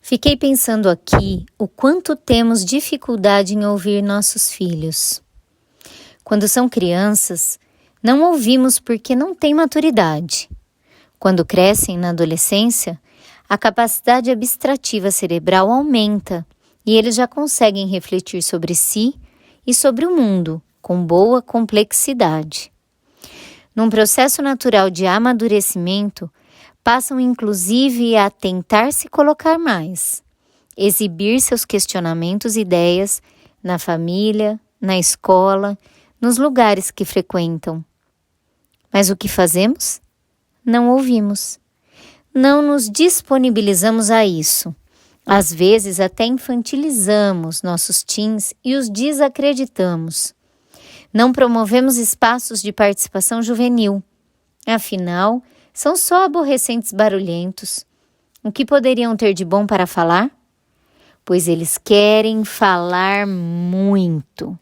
Fiquei pensando aqui o quanto temos dificuldade em ouvir nossos filhos. Quando são crianças, não ouvimos porque não têm maturidade. Quando crescem na adolescência, a capacidade abstrativa cerebral aumenta e eles já conseguem refletir sobre si e sobre o mundo com boa complexidade. Num processo natural de amadurecimento, passam inclusive a tentar se colocar mais, exibir seus questionamentos e ideias na família, na escola, nos lugares que frequentam. Mas o que fazemos? Não ouvimos. Não nos disponibilizamos a isso. Às vezes até infantilizamos nossos teens e os desacreditamos. Não promovemos espaços de participação juvenil. Afinal, são só aborrecentes barulhentos. O que poderiam ter de bom para falar? Pois eles querem falar muito.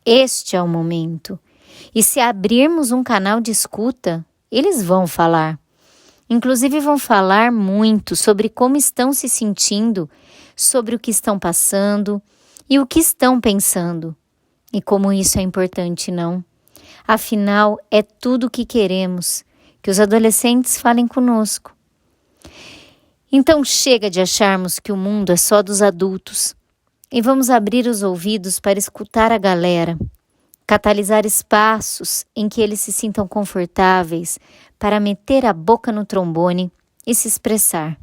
Este é o momento. E se abrirmos um canal de escuta, eles vão falar. Inclusive vão falar muito sobre como estão se sentindo, sobre o que estão passando e o que estão pensando. E como isso é importante, não? Afinal, é tudo o que queremos, que os adolescentes falem conosco. Então chega de acharmos que o mundo é só dos adultos e vamos abrir os ouvidos para escutar a galera, catalisar espaços em que eles se sintam confortáveis para meter a boca no trombone e se expressar.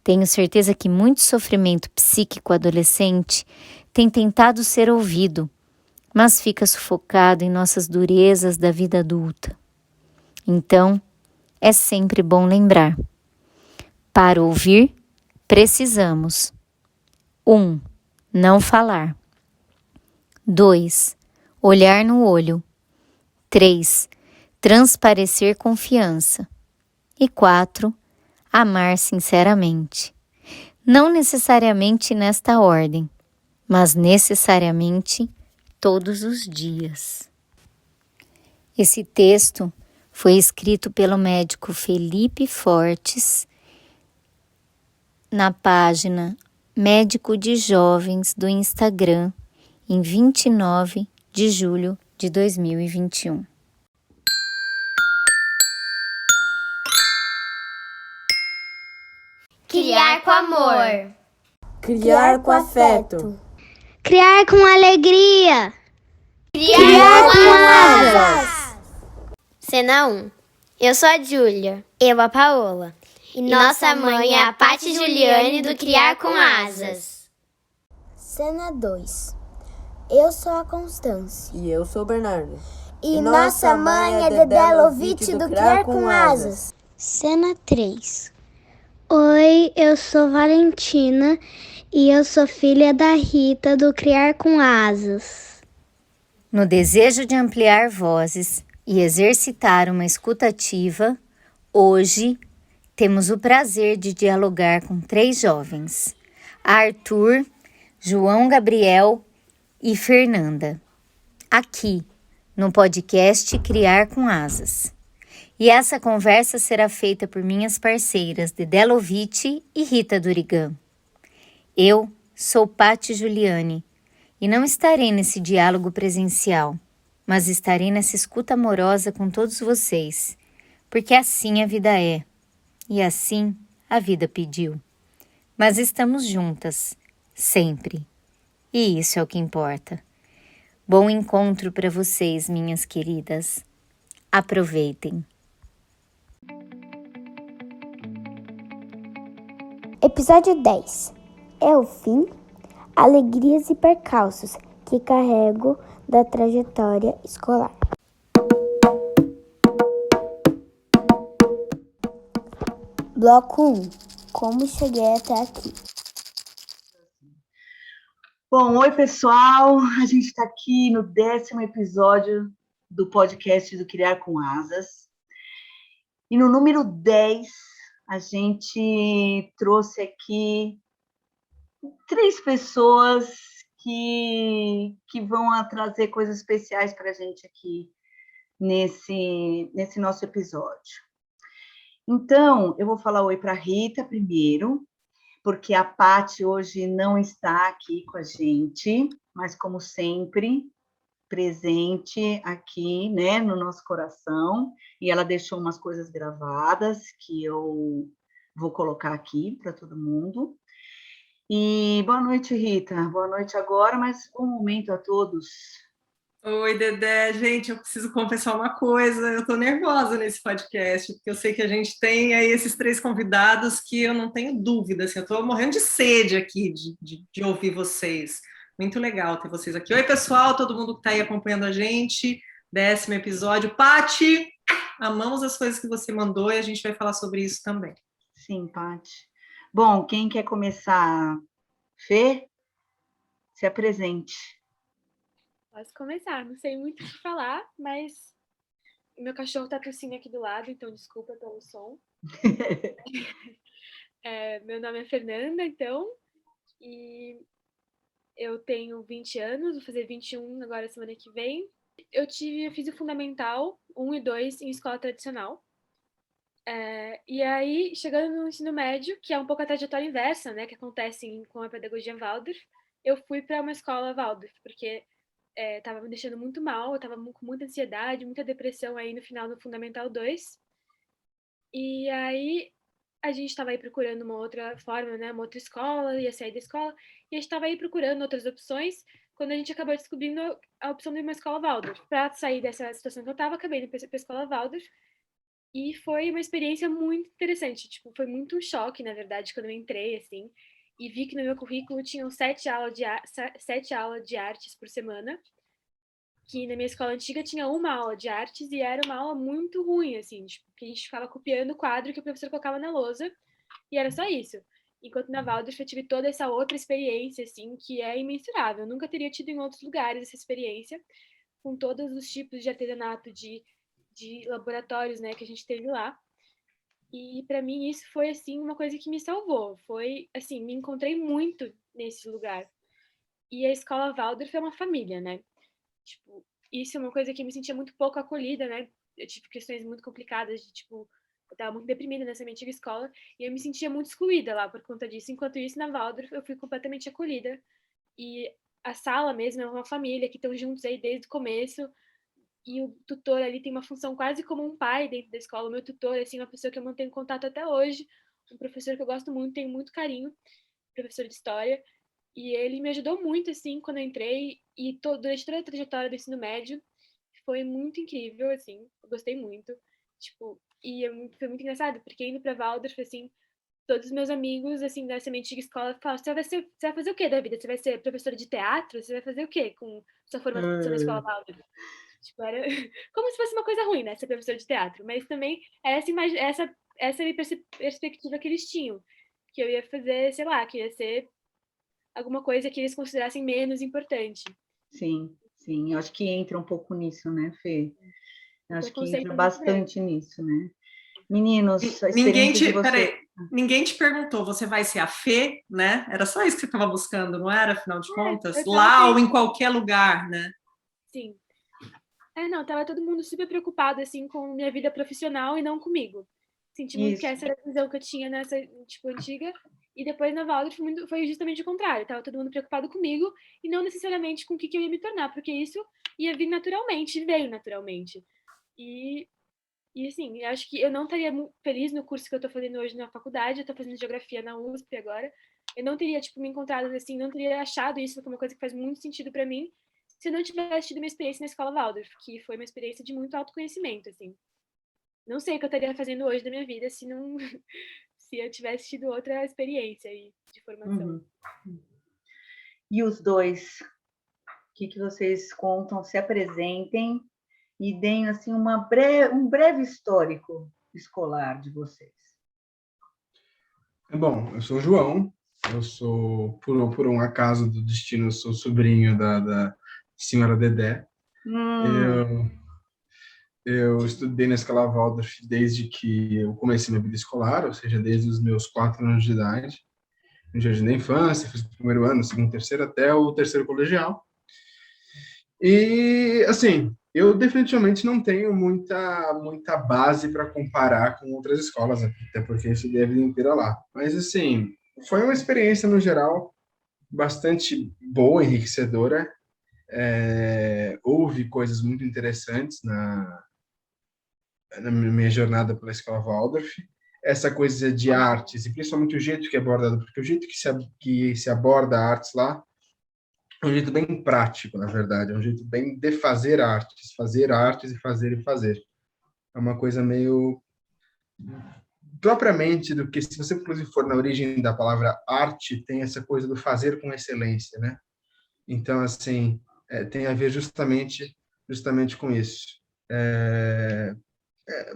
Tenho certeza que muito sofrimento psíquico adolescente tem tentado ser ouvido, mas fica sufocado em nossas durezas da vida adulta. Então, é sempre bom lembrar. Para ouvir, precisamos 1. Não falar. 2. Olhar no olho. 3. Transparecer confiança. E 4. Amar sinceramente. Não necessariamente nesta ordem, mas necessariamente todos os dias. Esse texto foi escrito pelo médico Felipe Fortes na página Médico de Jovens do Instagram em 29 de julho de 2021. Criar com amor. Criar com afeto. Criar com alegria. Criar com asas. Cena 1. Eu sou a Júlia. Eu a Paola. E nossa mãe é a Paty Juliane do Criar com Asas. Cena 2. Eu sou a Constância. E eu sou o Bernardo. E nossa mãe é Dedé Lovitch do Criar com Asas. Cena 3. Oi, eu sou Valentina e eu sou filha da Rita do Criar com Asas. No desejo de ampliar vozes e exercitar uma escuta ativa, hoje temos o prazer de dialogar com 3 jovens, Arthur, João Gabriel e Fernanda, aqui no podcast Criar com Asas. E essa conversa será feita por minhas parceiras Dedé Lovitch e Rita Durigan. Eu sou Paty Juliane e não estarei nesse diálogo presencial, mas estarei nessa escuta amorosa com todos vocês, porque assim a vida é. E assim a vida pediu. Mas estamos juntas, sempre. E isso é o que importa. Bom encontro para vocês, minhas queridas. Aproveitem. Episódio 10. É o fim? Alegrias e percalços que carrego da trajetória escolar. Bloco 1. Como cheguei até aqui? Bom, oi pessoal, a gente está aqui no 10º episódio do podcast do Criar com Asas. E no número 10, a gente trouxe aqui 3 pessoas que vão trazer coisas especiais para a gente aqui nesse nosso episódio. Então, eu vou falar oi para a Rita primeiro, porque a Paty hoje não está aqui com a gente, mas como sempre, presente aqui, né, no nosso coração, e ela deixou umas coisas gravadas que eu vou colocar aqui para todo mundo. E boa noite, Rita. Boa noite agora, mas bom momento a todos. Oi, Dedé. Gente, eu preciso confessar uma coisa. Eu estou nervosa nesse podcast, porque eu sei que a gente tem aí esses 3 convidados que eu não tenho dúvida. Assim, eu estou morrendo de sede aqui de ouvir vocês. Muito legal ter vocês aqui. Oi, pessoal, todo mundo que está aí acompanhando a gente. 10º episódio. Paty, amamos as coisas que você mandou e a gente vai falar sobre isso também. Sim, Paty. Bom, quem quer começar? Fê? Se apresente. Posso começar, não sei muito o que falar, mas meu cachorro tá tossindo aqui do lado, então desculpa pelo som. Meu nome é Fernanda, então, e eu tenho 20 anos, vou fazer 21 agora semana que vem. Eu fiz o Fundamental 1 e 2 em escola tradicional. E aí, chegando no ensino médio, que é um pouco a trajetória inversa, né, que acontece com a pedagogia Waldorf, eu fui para uma escola Waldorf, porque estava me deixando muito mal, eu estava com muita ansiedade, muita depressão aí no final do Fundamental 2. E aí, a gente estava aí procurando uma outra forma, né, uma outra escola, ia sair da escola, e a gente estava aí procurando outras opções, quando a gente acabou descobrindo a opção de uma escola Waldorf. Para sair dessa situação que eu estava, acabei indo para a escola Waldorf, e foi uma experiência muito interessante, tipo, foi muito um choque, na verdade, quando eu entrei, assim, e vi que no meu currículo tinham 7 aulas de artes por semana, que na minha escola antiga tinha uma aula de artes e era uma aula muito ruim, assim, tipo, que a gente ficava copiando o quadro que o professor colocava na lousa, e era só isso. Enquanto na Waldorf eu tive toda essa outra experiência, assim, que é imensurável. Eu nunca teria tido em outros lugares essa experiência, com todos os tipos de artesanato, de laboratórios, né, que a gente teve lá. E para mim isso foi assim uma coisa que me salvou. Foi assim, me encontrei muito nesse lugar. E a escola Waldorf é uma família, né? Tipo, isso é uma coisa que eu me sentia muito pouco acolhida, né? Eu tive questões muito complicadas de tipo, eu estava muito deprimida nessa minha antiga escola e eu me sentia muito excluída lá por conta disso. Enquanto isso, na Waldorf eu fui completamente acolhida. E a sala mesmo é uma família que estão juntos aí desde o começo. E o tutor ali tem uma função quase como um pai dentro da escola. O meu tutor, assim, é uma pessoa que eu mantenho contato até hoje, um professor que eu gosto muito, tenho muito carinho, professor de história, e ele me ajudou muito, assim, quando eu entrei, e durante toda a trajetória do ensino médio, foi muito incrível, assim, eu gostei muito, tipo, e foi muito engraçado, porque indo pra Waldorf, assim, todos os meus amigos, assim, dessa minha antiga escola, falavam, você vai fazer o quê da vida? Você vai ser professora de teatro? Você vai fazer o quê com sua formação na escola Waldorf? Tipo, era como se fosse uma coisa ruim, né, ser professor de teatro, mas também essa perspectiva que eles tinham, que eu ia fazer, sei lá, que ia ser alguma coisa que eles considerassem menos importante. Sim, sim, eu acho que entra um pouco nisso, né, Fê? Eu acho que entra Preconceito bastante nisso, né? Meninos, a Ninguém experiência de te, peraí, vocês... ninguém te perguntou, você vai ser a Fê, né? Era só isso que você estava buscando, não era, afinal de contas? eu tava Lá ou bem. em qualquer lugar, né? Sim. Não, tava todo mundo super preocupado, assim, com minha vida profissional e não comigo. Senti muito que Isso, essa era a visão que eu tinha nessa, tipo, antiga. E depois na Waldorf foi justamente o contrário. Tava todo mundo preocupado comigo e não necessariamente com o que eu ia me tornar, porque isso ia vir naturalmente, veio naturalmente. E assim, eu acho que eu não estaria feliz no curso que eu tô fazendo hoje na faculdade, eu tô fazendo geografia na USP agora. Eu não teria, tipo, me encontrado assim, não teria achado isso como uma coisa que faz muito sentido para mim, se eu não tivesse tido uma experiência na escola Waldorf, que foi uma experiência de muito autoconhecimento, assim. Não sei o que eu estaria fazendo hoje da minha vida se não se eu tivesse tido outra experiência aí de formação. E os dois, o que vocês contam? Se apresentem e deem assim um breve histórico escolar de vocês. Bom, eu sou o João, eu sou, por um acaso do destino, eu sou sobrinho da senhora Dedé. Eu estudei na escola Waldorf desde que eu comecei minha vida escolar, ou seja, desde os meus 4 anos de idade. No jardim da infância, fiz o primeiro ano, segundo, terceiro, até o terceiro colegial. E, assim, eu definitivamente não tenho muita base para comparar com outras escolas, até porque eu estudei a vida inteira lá. Mas, assim, Foi uma experiência, no geral, bastante boa, enriquecedora. Houve coisas muito interessantes na minha jornada pela Escola Waldorf. Essa coisa de artes, e principalmente o jeito que é abordado, porque o jeito que se aborda artes lá é um jeito bem prático, na verdade, é um jeito bem de fazer artes e fazer e fazer. É uma coisa meio propriamente do que, se você inclusive for na origem da palavra arte, tem essa coisa do fazer com excelência, né? Então, assim, tem a ver justamente com isso.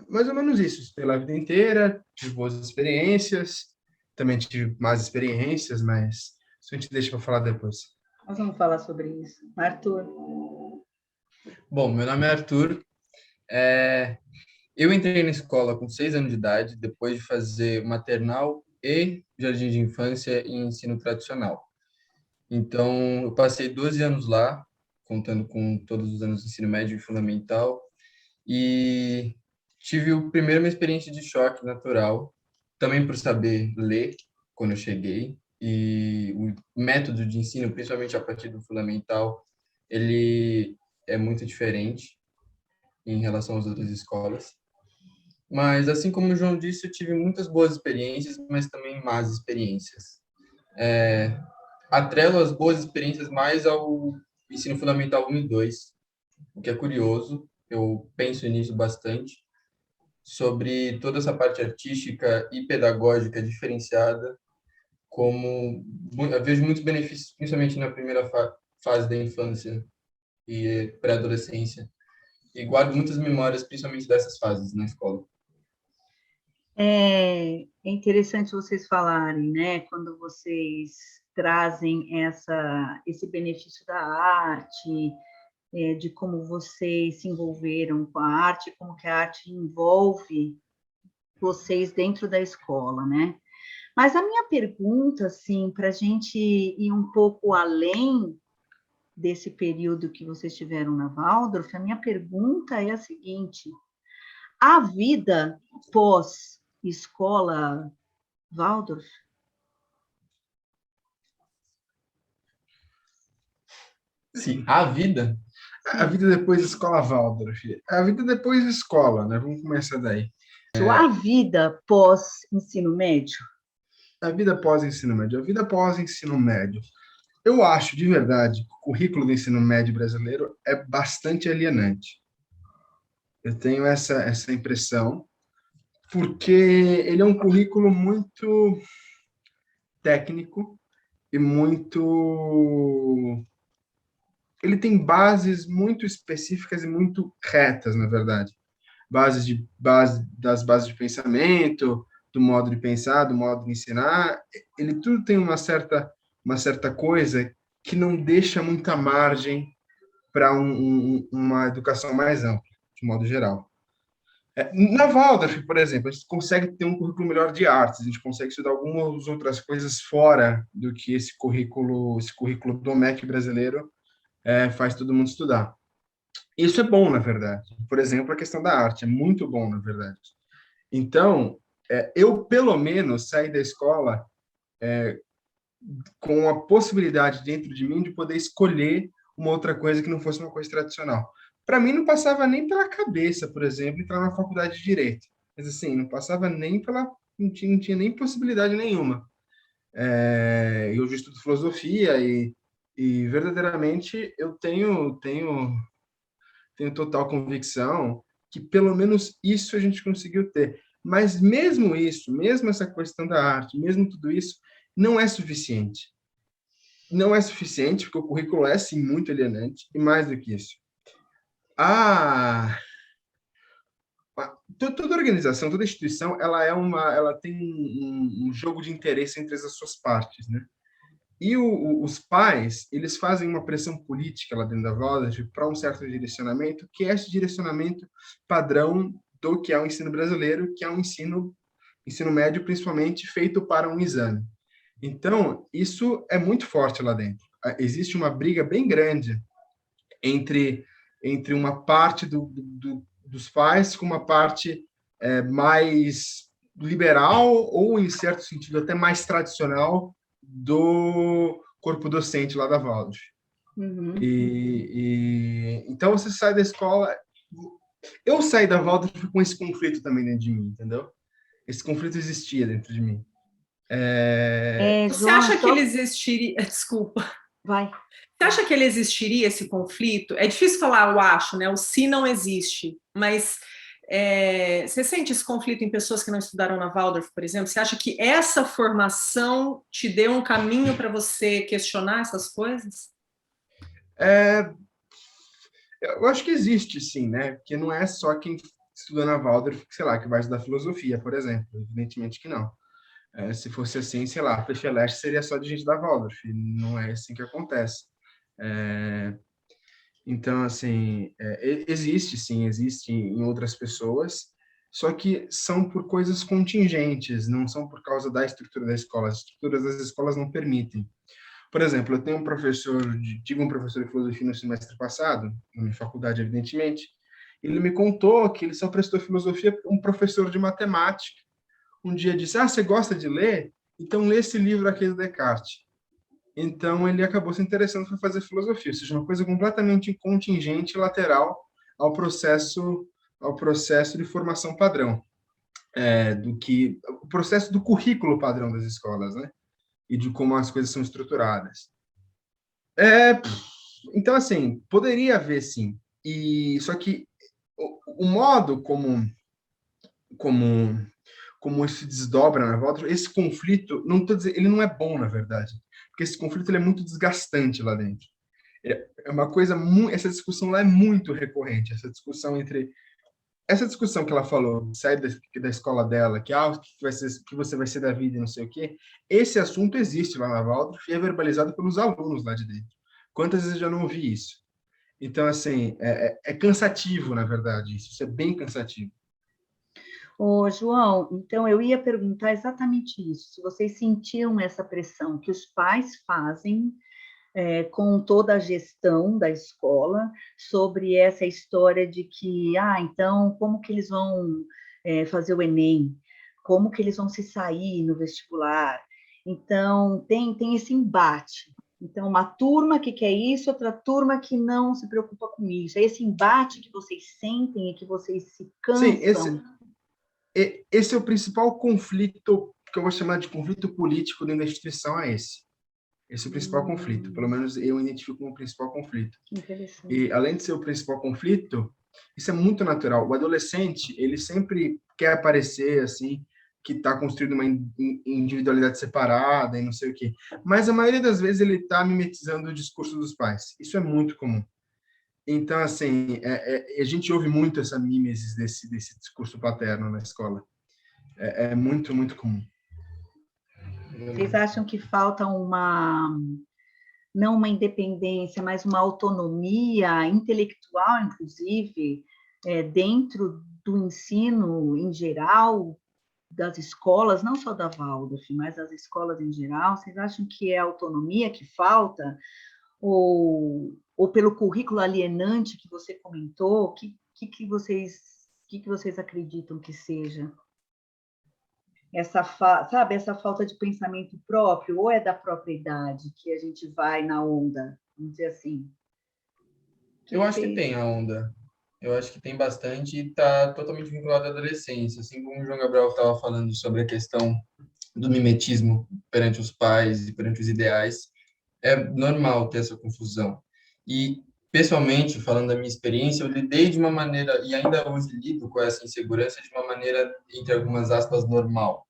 Mais ou menos isso, pela vida inteira, tive boas experiências, também tive más experiências, mas isso a gente deixa para falar depois. Nós vamos falar sobre isso. Arthur. Bom, meu nome é Arthur. Eu entrei na escola com 6 anos de idade, depois de fazer maternal e jardim de infância e ensino tradicional. Então, eu passei 12 anos lá, contando com todos os anos de ensino médio e fundamental, e tive a primeira experiência de choque natural, também por saber ler quando eu cheguei, e o método de ensino, principalmente a partir do fundamental, ele é muito diferente em relação às outras escolas. Mas, assim como o João disse, eu tive muitas boas experiências, mas também más experiências. Atrelo as boas experiências mais ao ensino fundamental 1 e 2, o que é curioso. Eu penso nisso bastante, sobre toda essa parte artística e pedagógica diferenciada, como eu vejo muitos benefícios, principalmente na primeira fase da infância e pré-adolescência, e guardo muitas memórias, principalmente dessas fases na escola. É interessante vocês falarem, né, quando vocês trazem esse benefício da arte, de como vocês se envolveram com a arte, como que a arte envolve vocês dentro da escola, né? Mas a minha pergunta, assim, para a gente ir um pouco além desse período que vocês tiveram na Waldorf, a minha pergunta é a seguinte: a vida pós-escola Waldorf? Sim, a vida? A vida depois da escola Waldorf. A vida depois da escola, né? Vamos começar daí. A vida pós-ensino médio? A vida pós-ensino médio. A vida pós-ensino médio. Eu acho, de verdade, que o currículo do ensino médio brasileiro é bastante alienante. Eu tenho essa impressão, porque ele é um currículo muito técnico e muito... Ele tem bases muito específicas e muito retas, na verdade. Das bases de pensamento, do modo de pensar, do modo de ensinar. Ele tudo tem uma certa coisa que não deixa muita margem para uma educação mais ampla, de modo geral. Na Waldorf, por exemplo, a gente consegue ter um currículo melhor de artes, a gente consegue estudar algumas outras coisas fora do que esse currículo do MEC brasileiro faz todo mundo estudar. Isso é bom, na verdade. Por exemplo, a questão da arte é muito bom, na verdade. Então, eu, pelo menos, saí da escola com a possibilidade dentro de mim de poder escolher uma outra coisa que não fosse uma coisa tradicional. Para mim, não passava nem pela cabeça, por exemplo, entrar na faculdade de Direito. Mas, assim, não passava nem não tinha nem possibilidade nenhuma. Eu já estudo filosofia e verdadeiramente eu tenho total convicção que pelo menos isso a gente conseguiu ter. Mas mesmo isso, mesmo essa questão da arte, mesmo tudo isso, não é suficiente. Não é suficiente, porque o currículo é, sim, muito alienante, e mais do que isso. Toda organização, toda instituição, ela tem um jogo de interesse entre as suas partes, né? E os pais, eles fazem uma pressão política lá dentro da Waldorf para um certo direcionamento, que é esse direcionamento padrão do que é o ensino brasileiro, que é um ensino médio, principalmente, feito para um exame. Então, isso é muito forte lá dentro. Existe uma briga bem grande entre uma parte dos pais com uma parte mais liberal ou, em certo sentido, até mais tradicional do corpo docente lá da Waldorf. Então você sai da escola. Eu saí da Waldorf com esse conflito também dentro de mim, entendeu? Esse conflito existia dentro de mim. Você acha que ele existiria? Desculpa. Vai. Você acha que ele existiria, esse conflito? É difícil falar, eu acho, né? O se não existe, mas você sente esse conflito em pessoas que não estudaram na Waldorf, por exemplo? Você acha que essa formação te deu um caminho para você questionar essas coisas? Eu acho que existe, sim, né? Porque não é só quem estuda na Waldorf, sei lá, que vai estudar filosofia, por exemplo. Evidentemente que não. Se fosse assim, sei lá, a Fecheleste seria só de gente da Waldorf. Não é assim que acontece. Então, assim, existe, sim, existe em outras pessoas, só que são por coisas contingentes, não são por causa da estrutura da escola. As estruturas das escolas não permitem. Por exemplo, eu tenho tive um professor de filosofia no semestre passado, na minha faculdade, evidentemente. Ele me contou que ele só prestou filosofia para um professor de matemática. Um dia disse: você gosta de ler? Então lê esse livro aqui do Descartes. Então ele acabou se interessando por fazer filosofia, ou seja, uma coisa completamente contingente, lateral ao processo de formação padrão, o processo do currículo padrão das escolas, né? E de como as coisas são estruturadas. Então, assim, poderia haver, sim. Só que o modo como isso se desdobra na volta, esse conflito, não tô dizendo, ele não é bom, na verdade, porque esse conflito ele é muito desgastante lá dentro. É uma coisa, essa discussão lá é muito recorrente, essa discussão que ela falou, sai da escola dela, que que você vai ser da vida e não sei o quê, esse assunto existe lá na Waldorf e é verbalizado pelos alunos lá de dentro. Quantas vezes eu já não ouvi isso? Então, assim, é cansativo, na verdade, isso é bem cansativo. Ô, João, então eu ia perguntar exatamente isso, se vocês sentiam essa pressão que os pais fazem com toda a gestão da escola sobre essa história de que, então, como que eles vão fazer o Enem? Como que eles vão se sair no vestibular? Então, tem esse embate. Então, uma turma que quer isso, outra turma que não se preocupa com isso. É esse embate que vocês sentem e que vocês se cansam. Sim, esse é o principal conflito, que eu vou chamar de conflito político dentro da instituição, é esse. Esse é o principal conflito, pelo menos eu identifico como principal conflito. E além de ser o principal conflito, isso é muito natural. O adolescente, ele sempre quer aparecer assim, que está construindo uma individualidade separada e não sei o quê. Mas a maioria das vezes ele está mimetizando o discurso dos pais. Isso é muito comum. Então, assim, a gente ouve muito essa mimesis desse discurso paterno na escola. É muito, muito comum. Vocês acham que falta não uma independência, mas uma autonomia intelectual, inclusive, dentro do ensino em geral, das escolas, não só da Waldorf, mas das escolas em geral? Vocês acham que é a autonomia que falta? Ou pelo currículo alienante que você comentou? O que vocês acreditam que seja? Essa falta de pensamento próprio, ou é da própria idade que a gente vai na onda, vamos dizer assim? Eu acho que tem a onda. Eu acho que tem bastante e está totalmente vinculado à adolescência. Assim como o João Gabriel estava falando sobre a questão do mimetismo perante os pais e perante os ideais, é normal ter essa confusão. E, pessoalmente, falando da minha experiência, eu lidei de uma maneira, e ainda hoje lido com essa insegurança de uma maneira, entre algumas aspas, normal.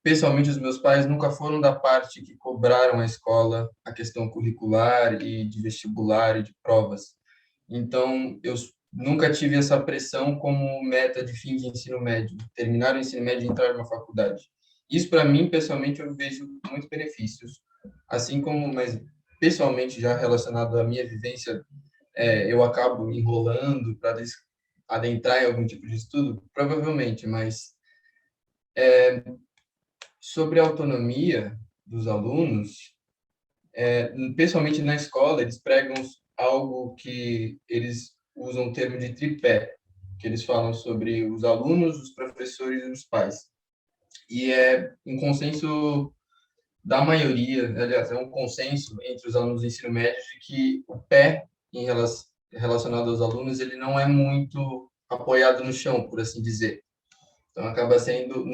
Pessoalmente, os meus pais nunca foram da parte que cobraram a escola a questão curricular e de vestibular e de provas. Então, eu nunca tive essa pressão como meta de fim de ensino médio, terminar o ensino médio e entrar numa faculdade. Isso, para mim, pessoalmente, eu vejo muitos benefícios. Assim como, mas pessoalmente, já relacionado à minha vivência, eu acabo enrolando para adentrar em algum tipo de estudo? Provavelmente, mas sobre a autonomia dos alunos, pessoalmente na escola, eles pregam algo que eles usam o termo de tripé, que eles falam sobre os alunos, os professores e os pais. E é um consenso da maioria, aliás, é um consenso entre os alunos do ensino médio de que o pé relacionado aos alunos, ele não é muito apoiado no chão, por assim dizer. Então, não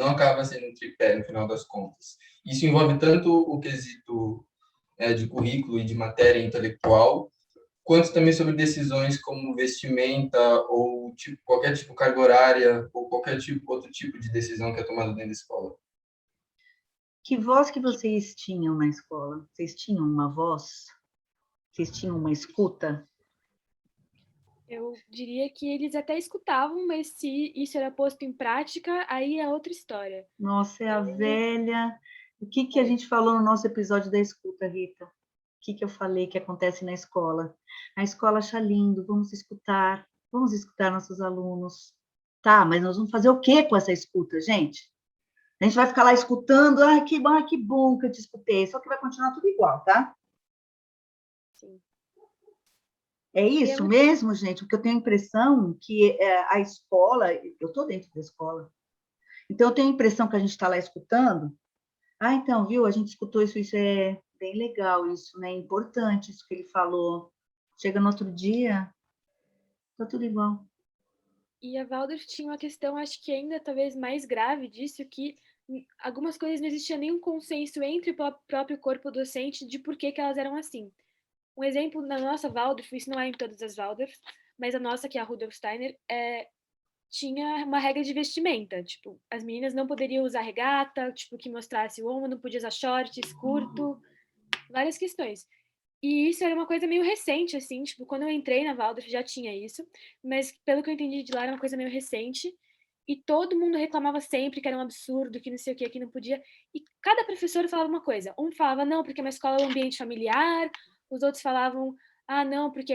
acaba sendo um tripé, no final das contas. Isso envolve tanto o quesito de currículo e de matéria intelectual, quanto também sobre decisões como vestimenta ou qualquer tipo de carga horária ou outro tipo de decisão que é tomada dentro da escola. Que voz que vocês tinham na escola? Vocês tinham uma voz? Vocês tinham uma escuta? Eu diria que eles até escutavam, mas se isso era posto em prática, aí é outra história. Nossa, é a velha... O que a gente falou no nosso episódio da escuta, Rita? O que eu falei que acontece na escola? A escola acha lindo, vamos escutar nossos alunos. Tá, mas nós vamos fazer o quê com essa escuta, gente? A gente vai ficar lá escutando, que bom que eu te escutei, só que vai continuar tudo igual, tá? Sim. É isso mesmo, gente? Porque eu tenho a impressão que a escola... Eu estou dentro da escola. Então, eu tenho a impressão que a gente está lá escutando. Então, viu? A gente escutou isso é bem legal, isso, né? É importante isso que ele falou. Chega no outro dia, está tudo igual. E a Waldorf tinha uma questão, acho que ainda talvez mais grave disso, que algumas coisas não existia nenhum consenso entre o próprio corpo docente de por que elas eram assim. Um exemplo, na nossa Waldorf, isso não é em todas as Waldorfs, mas a nossa, que é a Rudolf Steiner, tinha uma regra de vestimenta. Tipo, as meninas não poderiam usar regata, tipo, que mostrasse o ombro, não podia usar shorts, curto, várias questões. E isso era uma coisa meio recente, assim, tipo, quando eu entrei na Waldorf já tinha isso, mas pelo que eu entendi de lá era uma coisa meio recente, e todo mundo reclamava sempre que era um absurdo, que não sei o que não podia, e cada professor falava uma coisa. Um falava, não, porque uma escola é um ambiente familiar, os outros falavam, não, porque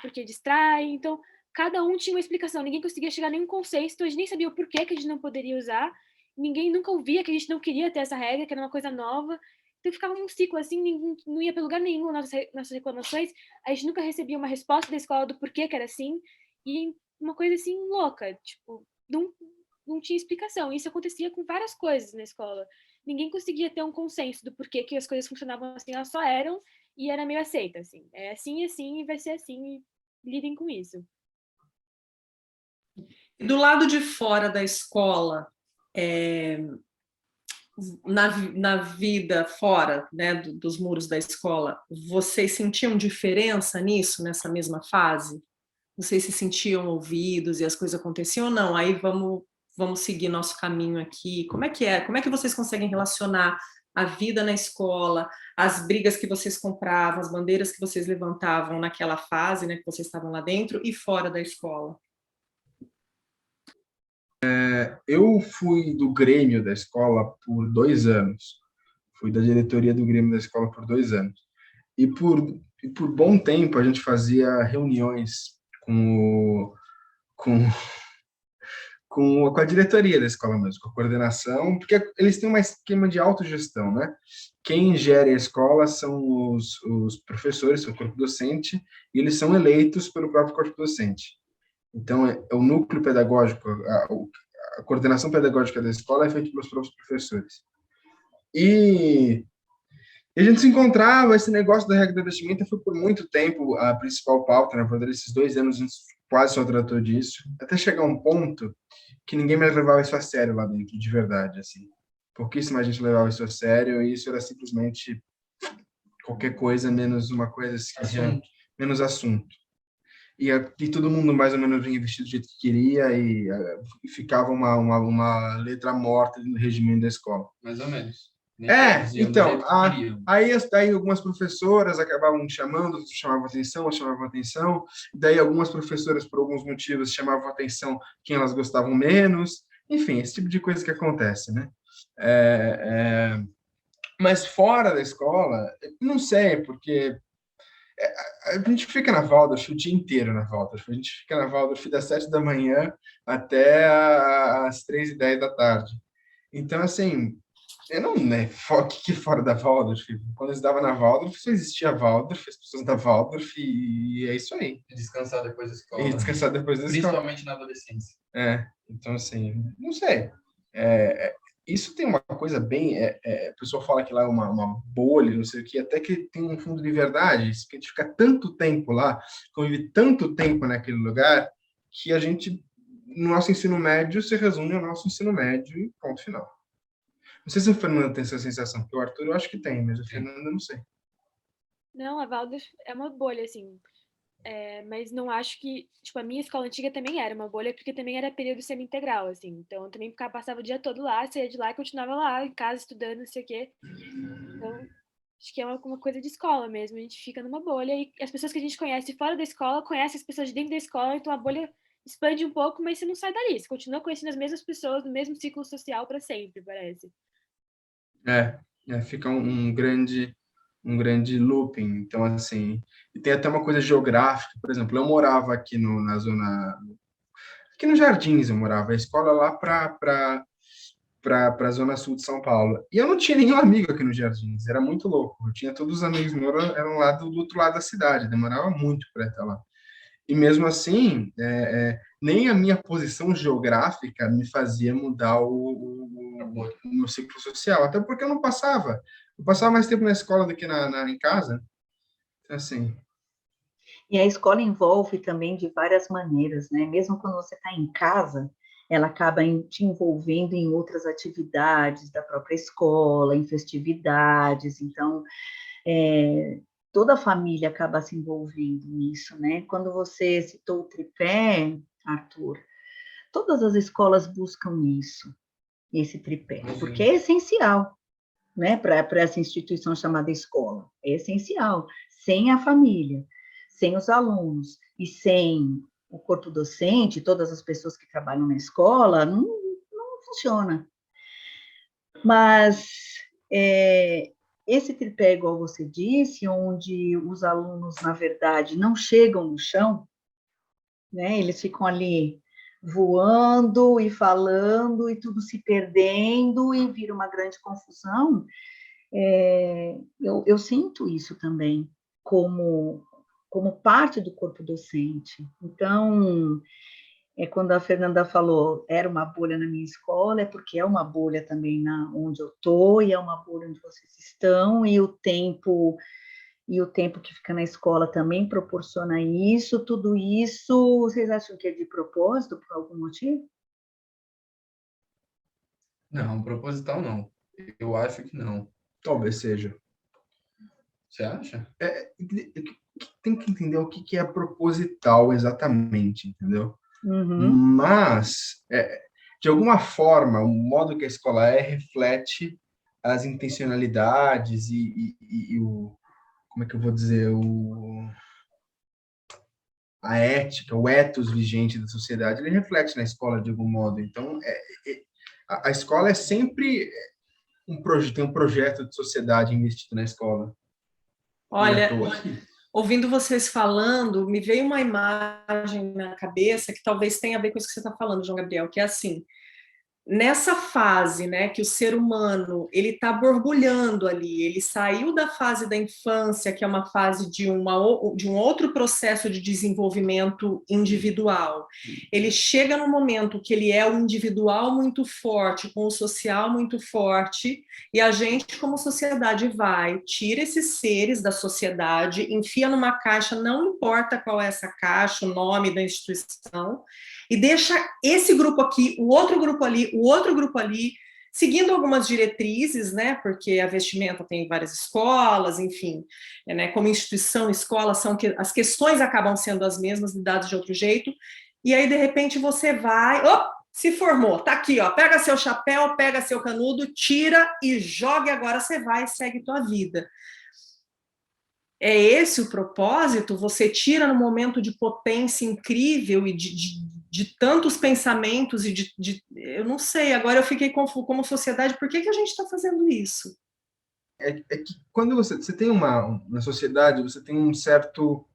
porque distrai. Então, cada um tinha uma explicação, ninguém conseguia chegar a nenhum consenso, então a gente nem sabia o porquê que a gente não poderia usar, ninguém nunca ouvia que a gente não queria ter essa regra, que era uma coisa nova. Então ficava um ciclo assim, não ia para lugar nenhum nossas reclamações, a gente nunca recebia uma resposta da escola do porquê que era assim, e uma coisa assim louca, tipo, não tinha explicação. Isso acontecia com várias coisas na escola. Ninguém conseguia ter um consenso do porquê que as coisas funcionavam assim, elas só eram, e era meio aceita, assim. É assim e assim, e vai ser assim, e lidem com isso. Do lado de fora da escola, na vida fora, né, dos muros da escola, vocês sentiam diferença nisso, nessa mesma fase? Vocês se sentiam ouvidos e as coisas aconteciam ou não? Aí vamos seguir nosso caminho aqui. Como é que é? Como é que vocês conseguem relacionar a vida na escola, as brigas que vocês compravam, as bandeiras que vocês levantavam naquela fase, né, que vocês estavam lá dentro, e fora da escola? Eu fui do Grêmio da escola por 2 anos. Fui da diretoria do Grêmio da escola por 2 anos. E por bom tempo a gente fazia reuniões com a diretoria da escola mesmo, com a coordenação, porque eles têm um esquema de autogestão, né? Quem gere a escola são os professores, o corpo docente, e eles são eleitos pelo próprio corpo docente. Então, é o núcleo pedagógico, a coordenação pedagógica da escola é feita pelos próprios professores. E a gente se encontrava, esse negócio da regra da vestimenta foi por muito tempo a principal pauta, né? Por esses 2 anos a gente quase só tratou disso, até chegar a um ponto que ninguém mais levava isso a sério lá dentro, de verdade, assim. Pouquíssima gente levava isso a sério, e isso era simplesmente qualquer coisa, menos uma coisa assim, menos assunto. E todo mundo mais ou menos vinha vestido do jeito que queria, e ficava uma letra morta no regimento da escola. Mais ou menos. Então, aí algumas professoras acabavam chamando, chamavam atenção, daí algumas professoras, por alguns motivos, chamavam atenção quem elas gostavam menos, enfim, esse tipo de coisa que acontece, né? Mas fora da escola, não sei, porque a gente fica na Waldorf o dia inteiro na Waldorf, a gente fica na Waldorf das 7 da manhã até às 3h10 da tarde. Então, assim, Eu não, né? Que fora da Waldorf. Quando eu estudava na Waldorf, só existia Waldorf, as pessoas da Waldorf, e é isso aí. Descansar depois da escola. E descansar depois da escola. Principalmente na adolescência. Então, assim, não sei. Isso tem uma coisa bem... o pessoal fala que lá é uma bolha, não sei o quê, até que tem um fundo de verdade, isso que a gente fica tanto tempo lá, convive tanto tempo naquele lugar, que a gente, no nosso ensino médio, se resume ao nosso ensino médio e ponto final. Não sei se o Fernando tem essa sensação, porque o Arthur eu acho que tem, mas o Fernando eu não sei. Não, a Waldorf é uma bolha, assim. Mas não acho que... Tipo, a minha escola antiga também era uma bolha, porque também era período semi-integral, assim. Então, eu também passava o dia todo lá, saía de lá e continuava lá, em casa, estudando, não sei o quê. Então, acho que é uma coisa de escola mesmo. A gente fica numa bolha e as pessoas que a gente conhece fora da escola conhecem as pessoas de dentro da escola, então a bolha expande um pouco, mas você não sai dali. Você continua conhecendo as mesmas pessoas no mesmo ciclo social para sempre, parece. Fica um grande looping. Então, assim, e tem até uma coisa geográfica. Por exemplo, eu morava aqui na zona... Aqui nos Jardins eu morava. A escola lá para a zona sul de São Paulo. E eu não tinha nenhum amigo aqui nos Jardins. Era muito louco. Eu tinha todos os amigos meus, eram lá do outro lado da cidade. Demorava muito para estar lá. E mesmo assim, nem a minha posição geográfica me fazia mudar o meu ciclo social, até porque eu não passava. Eu passava mais tempo na escola do que em casa. Assim. E a escola envolve também de várias maneiras, né? Mesmo quando você está em casa, ela acaba te envolvendo em outras atividades da própria escola, em festividades. Então, toda a família acaba se envolvendo nisso, né? Quando você citou o tripé, Arthur, todas as escolas buscam isso, esse tripé, porque é essencial, né? Para essa instituição chamada escola, é essencial. Sem a família, sem os alunos e sem o corpo docente, todas as pessoas que trabalham na escola, não funciona. Mas esse tripé, igual você disse, onde os alunos, na verdade, não chegam no chão, né? Eles ficam ali voando e falando e tudo se perdendo e vira uma grande confusão. Eu sinto isso também como parte do corpo docente. Então, quando a Fernanda falou, era uma bolha na minha escola, é porque é uma bolha também onde eu estou, e é uma bolha onde vocês estão, e o tempo que fica na escola também proporciona isso, tudo isso. Vocês acham que é de propósito, por algum motivo? Não, proposital não. Eu acho que não. Talvez seja. Você acha? Tem que entender o que é proposital exatamente, entendeu? Uhum. Mas, de alguma forma, o modo que a escola reflete as intencionalidades e o... Como é que eu vou dizer? A ética, o ethos vigente da sociedade, ele reflete na escola de algum modo. Então, a escola é sempre tem um projeto de sociedade investido na escola. Olha, ouvindo vocês falando, me veio uma imagem na cabeça que talvez tenha a ver com isso que você está falando, João Gabriel, que é assim, nessa fase, né, que o ser humano ele está borbulhando ali, ele saiu da fase da infância, que é uma fase de um outro processo de desenvolvimento individual. Ele chega no momento que ele é o individual muito forte, com o social muito forte, e a gente, como sociedade, tira esses seres da sociedade, enfia numa caixa, não importa qual é essa caixa, o nome da instituição, e deixa esse grupo aqui, o outro grupo ali, o outro grupo ali, seguindo algumas diretrizes, né, porque a vestimenta tem várias escolas, enfim, né, como instituição, escola, as questões acabam sendo as mesmas, lidadas de outro jeito, e aí, de repente, você vai, se formou, tá aqui, pega seu chapéu, pega seu canudo, tira e joga, e agora você vai e segue tua vida. É esse o propósito? Você tira no momento de potência incrível e de tantos pensamentos e eu não sei, agora eu fiquei confuso como sociedade, por que a gente está fazendo isso? É que quando você tem na sociedade, você tem um certo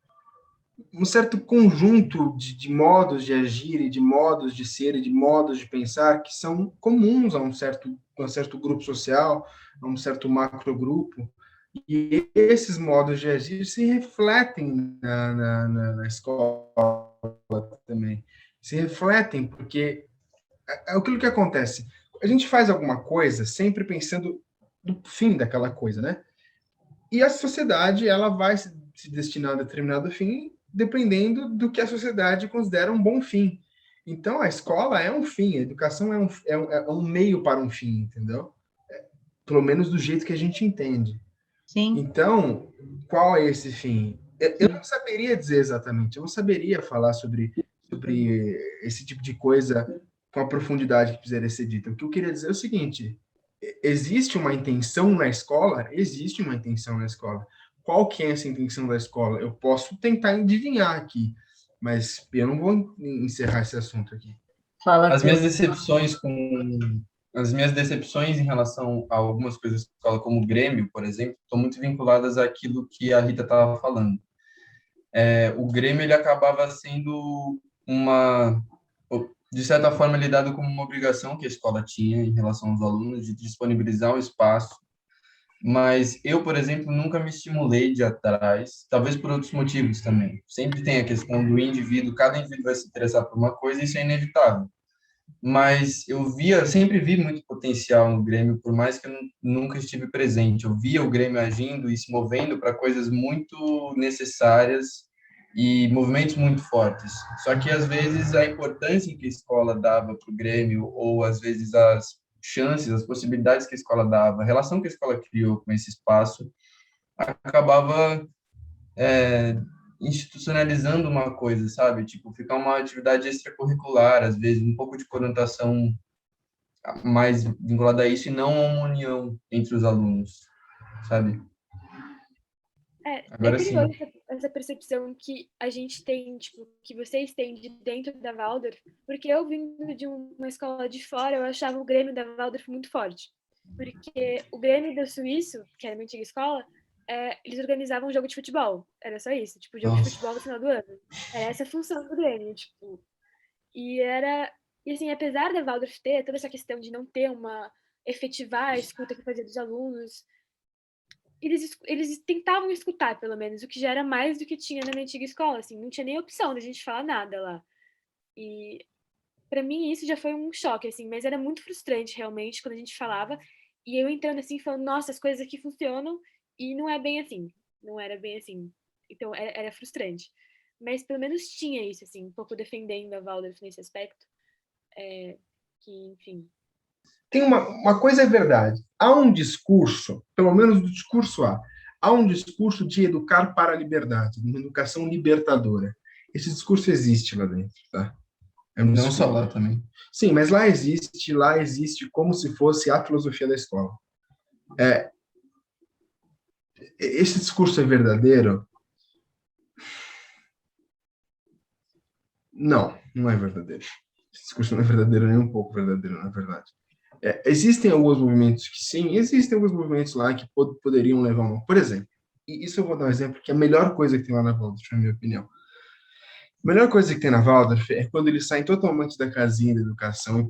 um certo conjunto de modos de agir e de modos de ser e de modos de pensar que são comuns a um certo grupo social, a um certo macrogrupo, e esses modos de agir se refletem na escola também. Se refletem porque é aquilo que acontece. A gente faz alguma coisa sempre pensando no fim daquela coisa, né? E a sociedade, ela vai se destinar a determinado fim dependendo do que a sociedade considera um bom fim. Então, a escola é um fim, a educação é um meio para um fim, entendeu? Pelo menos do jeito que a gente entende. Sim. Então, qual é esse fim? Eu não saberia dizer exatamente, eu não saberia falar sobre esse tipo de coisa com a profundidade que precisaria ser dita. O que eu queria dizer é o seguinte: existe uma intenção na escola? Existe uma intenção na escola. Qual que é essa intenção da escola? Eu posso tentar adivinhar aqui, mas eu não vou encerrar esse assunto aqui. As minhas decepções em relação a algumas coisas da escola, como o Grêmio, por exemplo, estão muito vinculadas àquilo que a Rita estava falando. O Grêmio, ele acabava sendo de certa forma, ele é dado como uma obrigação que a escola tinha em relação aos alunos de disponibilizar o espaço, mas eu, por exemplo, nunca me estimulei de ir atrás, talvez por outros motivos também. Sempre tem a questão do indivíduo, cada indivíduo vai se interessar por uma coisa e isso é inevitável. Mas sempre vi muito potencial no Grêmio, por mais que eu nunca estive presente. Eu via o Grêmio agindo e se movendo para coisas muito necessárias e movimentos muito fortes. Só que, às vezes, a importância que a escola dava para o Grêmio, ou, às vezes, as chances, as possibilidades que a escola dava, a relação que a escola criou com esse espaço, acabava institucionalizando uma coisa, sabe? Tipo, ficar uma atividade extracurricular, às vezes, um pouco de conotação mais vinculada a isso e não a uma união entre os alunos, sabe? Agora sim. Essa percepção que a gente tem, tipo, que vocês têm de dentro da Waldorf, porque eu vindo de uma escola de fora, eu achava o Grêmio da Waldorf muito forte. Porque o Grêmio do Suíço, que era a minha antiga escola, eles organizavam um jogo de futebol. Era só isso, tipo, jogo de futebol no final do ano. Era essa a função do Grêmio, tipo. E assim, apesar da Waldorf ter toda essa questão de não ter efetivar a escuta que fazia dos alunos, eles tentavam escutar, pelo menos, o que já era mais do que tinha na minha antiga escola, assim, não tinha nem opção da gente falar nada lá. E para mim isso já foi um choque, assim, mas era muito frustrante realmente quando a gente falava, e eu entrando assim, falando, nossa, as coisas aqui funcionam, e não é bem assim, não era bem assim. Então era frustrante. Mas pelo menos tinha isso, assim, um pouco defendendo a Waldorf nesse aspecto, que, enfim. Tem uma coisa é verdade. Há um discurso, pelo menos do discurso há um discurso de educar para a liberdade, uma educação libertadora. Esse discurso existe lá dentro, tá? Não só lá também. Sim, mas lá existe como se fosse a filosofia da escola. Esse discurso é verdadeiro? Não é verdadeiro. Esse discurso não é verdadeiro, nem um pouco verdadeiro, na verdade. Existem alguns movimentos que sim, existem alguns movimentos lá que poderiam levar uma... Por exemplo, e isso eu vou dar um exemplo, que é a melhor coisa que tem lá na Waldorf, na minha opinião. A melhor coisa que tem na Waldorf é quando eles saem totalmente da casinha da educação e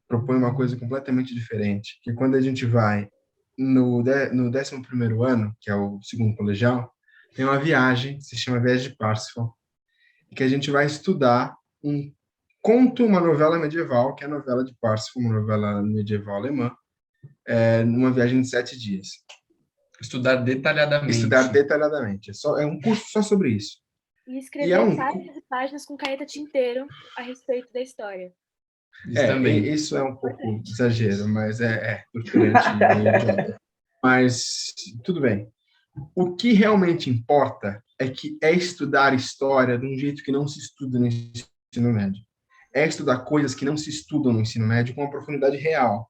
propõem uma coisa completamente diferente, que é quando a gente vai no 11º ano, que é o segundo colegial, tem uma viagem, que se chama Viagem de Parsifal, que a gente vai estudar uma novela medieval, que é a novela de Parsifal, uma novela medieval alemã, numa viagem de 7 dias. Estudar detalhadamente. É um curso só sobre isso. E escrever páginas e páginas com caneta tinteiro a respeito da história. Isso é um pouco exagero, mas torturante. Mas tudo bem. O que realmente importa é estudar história de um jeito que não se estuda no ensino médio. É estudar coisas que não se estudam no ensino médio com uma profundidade real.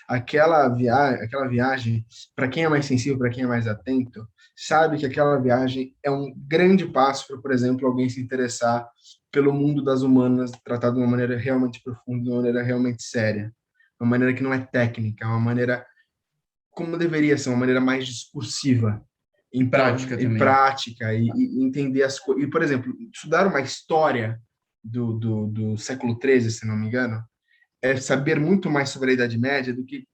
Aquela viagem, para quem é mais sensível, para quem é mais atento, sabe que aquela viagem é um grande passo para, por exemplo, alguém se interessar pelo mundo das humanas, tratado de uma maneira realmente profunda, de uma maneira realmente séria, uma maneira que não é técnica, uma maneira como deveria ser, uma maneira mais discursiva. Em prática em também. prática e entender as coisas. E, por exemplo, estudar uma história do século XIII, se não me engano, é saber muito mais sobre a Idade Média do que